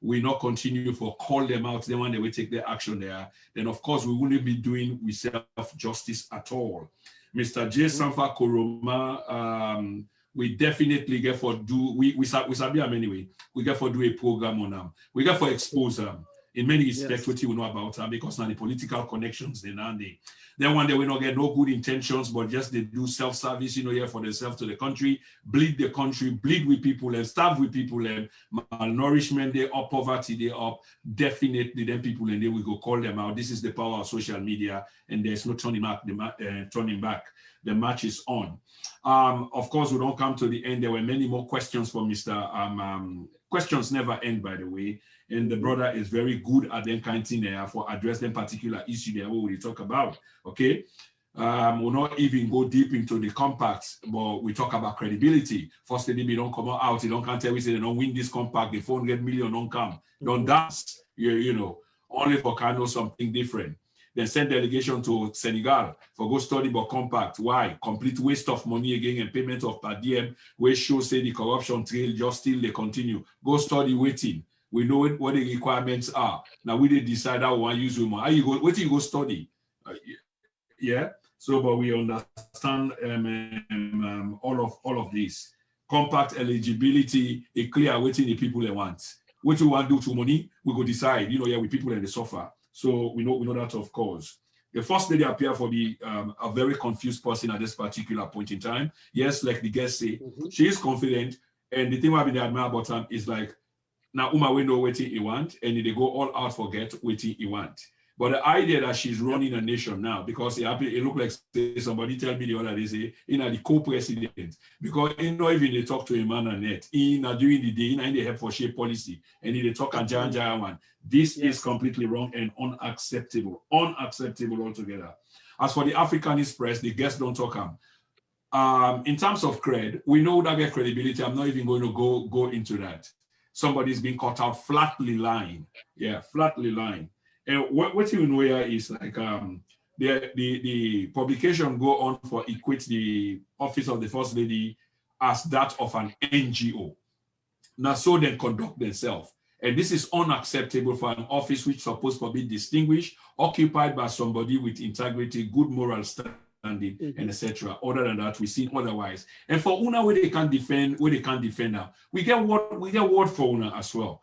we not continue for call them out, then when they will take their action there, then of course we wouldn't be doing with self-justice at all. Mr. J. Sanfa Koroma, we definitely get for do, we sabi them anyway, we get for do a program on them. We get for expose them in many respects, what you know about them, because now the political connections, then one day we not get no good intentions, but just they do self-service, you know, here for themselves to the country, bleed the country, bleed with people and starve with people and malnourishment, they up, poverty, they up, definitely then people and they will go call them out. This is the power of social media, and there's no turning back. The match is on. Of course, we don't come to the end. There were many more questions for Mr. Questions never end, by the way. And the brother is very good at them kind of thing there for addressing particular issue there what we talk about. Okay. We'll not even go deep into the compacts, but we talk about credibility. First, they don't come out, they don't can't tell we say they don't win this compact, the 400 million don't come. Don't dance, you know, only for kind of something different. Then send delegation to Senegal for go study about compact. Why? Complete waste of money again and payment of per diem, where show say the corruption trail just still they continue. Go study waiting. We know what the requirements are. Now we did decide how we want to use them. How you go? What you go study? Yeah. So, but we understand all of this. Compact eligibility, a clear waiting the people they want. What you want to do to money, we go decide. You know, yeah, with people and they suffer. So we know that, of course. The first lady appear for the a very confused person at this particular point in time. Yes, like the guest say, she is confident, and the thing I admire about her is like, now we know what he want, and they go all out for get what he want. But the idea that she's running a nation now, because it look like somebody tell me the other day, say, the co-president, because even they talk to a man and net, during the day, in the help for shape policy, and they talk and Jan one. This is completely wrong and unacceptable altogether. As for the Africanist press, the guests don't talk in terms of cred, we know that get credibility. I'm not even going to go into that. Somebody's being caught out flatly lying. Yeah, flatly lying. And what you know here is like the publication go on for equate the office of the First Lady as that of an NGO. Now, so they conduct themselves. And this is unacceptable for an office which is supposed to be distinguished, occupied by somebody with integrity, good moral standing, and etc. Other than that, we see otherwise. And for una, where they can't defend now, we get word for una as well.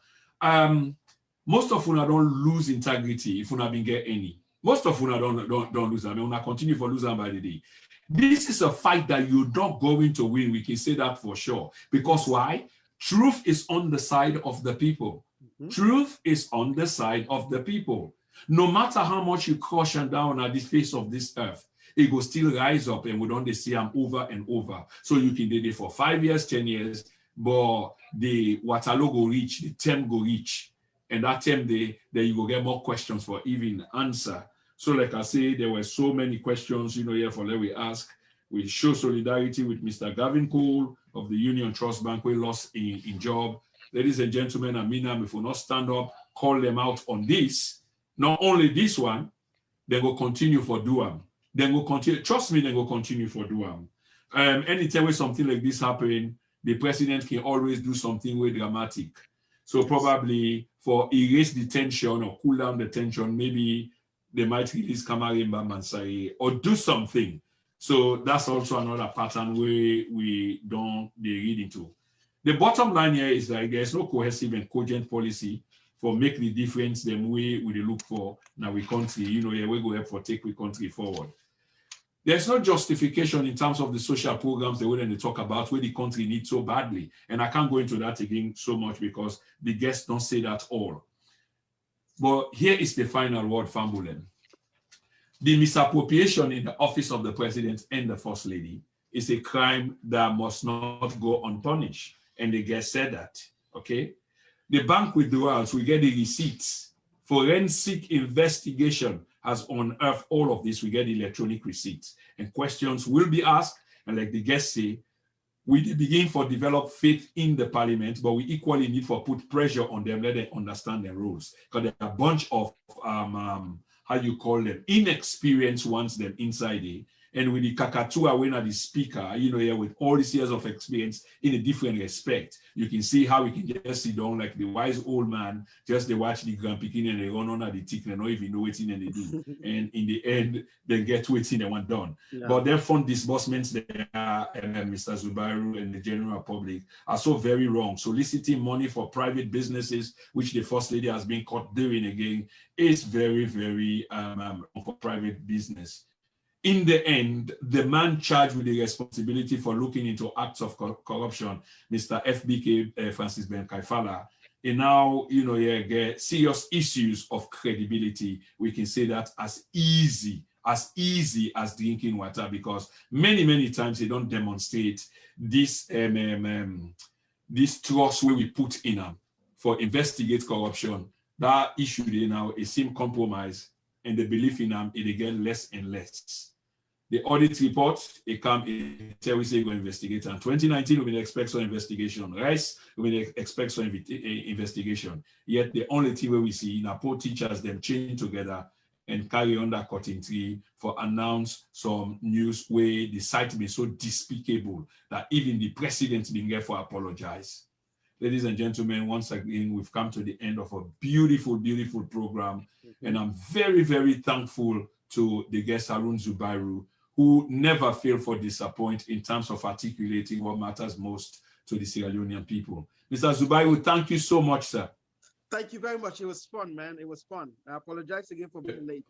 Most of una don't lose integrity if una been get any. Most of una don't lose them. Una continue for losing by the day. This is a fight that you're not going to win. We can say that for sure. Because why? Truth is on the side of the people. Truth is on the side of the people. No matter how much you crush and down at the face of this earth, it will still rise up, and we don't see them over and over. So you can do it for 5 years, 10 years, but the Waterloo go reach, the term go reach. And that term, then you will get more questions for even answer. So like I say, there were so many questions, here for let we ask. We show solidarity with Mr. Gavin Cole of the Union Trust Bank, we lost in job. Ladies and gentlemen, Amina, if we not stand up, call them out on this. Not only this one, they will continue for Duam. Then will continue, trust me, they will continue for Duam. Anytime when something like this happen, the president can always do something way dramatic. So probably for erase the tension or cool down the tension, maybe they might release Kamarimba Mansai or do something. So that's also another pattern where we don't read into. The bottom line here is that there's no cohesive and cogent policy for make the difference the way we look for now we country, we go help for take we country forward. There's no justification in terms of the social programs the way they talk about where the country needs so badly. And I can't go into that again so much because the guests don't say that all. But here is the final word, Fambulem. The misappropriation in the office of the president and the first lady is a crime that must not go unpunished. And the guest said that, okay? The bank withdrawals, we get the receipts. Forensic investigation has unearthed all of this. We get electronic receipts. And questions will be asked. And like the guests say, we begin for develop faith in the parliament, but we equally need for put pressure on them, let them understand their rules. Because there are a bunch of, inexperienced ones them inside it. And with the Kakatua, when at the speaker, here with all these years of experience in a different respect, you can see how we can just sit down like the wise old man, just they watch the grand picking and they run on at the tick and not even know what in and they do. And in the end, they get waiting and one done. Yeah. But their fund disbursements there, Mr. Zubairu and the general public are so very wrong. Soliciting money for private businesses, which the First Lady has been caught doing again, is very, very for private business. In the end, the man charged with the responsibility for looking into acts of corruption, Mr. FBK Francis Ben Kaifala, and now, get serious issues of credibility. We can say that as easy as drinking water, because many, many times they don't demonstrate this, this trust where we put in them for investigate corruption. That issue there now, it seems compromised, and the belief in them, it again less and less. The audit report, it come in, we say go investigate. And 2019, we will expect some investigation. Rice, we will expect some investigation. Yet the only thing where we see in our poor teachers, them chain together and carry on that cutting tree for announce some news where the site be so despicable that even the president being there for apologize. Ladies and gentlemen, once again, we've come to the end of a beautiful, beautiful program. And I'm very, very thankful to the guest Harun Zubairu, who never fail for disappoint in terms of articulating what matters most to the Sierra Leonean people. Mr. Zubairu, thank you so much, sir. Thank you very much. It was fun, man. It was fun. I apologize again for being late.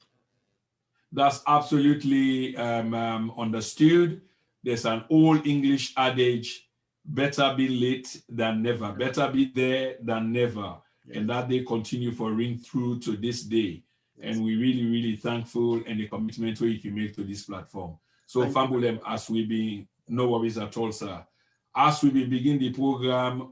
That's absolutely understood. There's an old English adage, better be late than never, better be there than never. Yes. And that they continue for ring through to this day. Yes. And we're really, really thankful and the commitment where you can make to this platform. So Fambulem, as we be, no worries at all, sir. As we begin the program,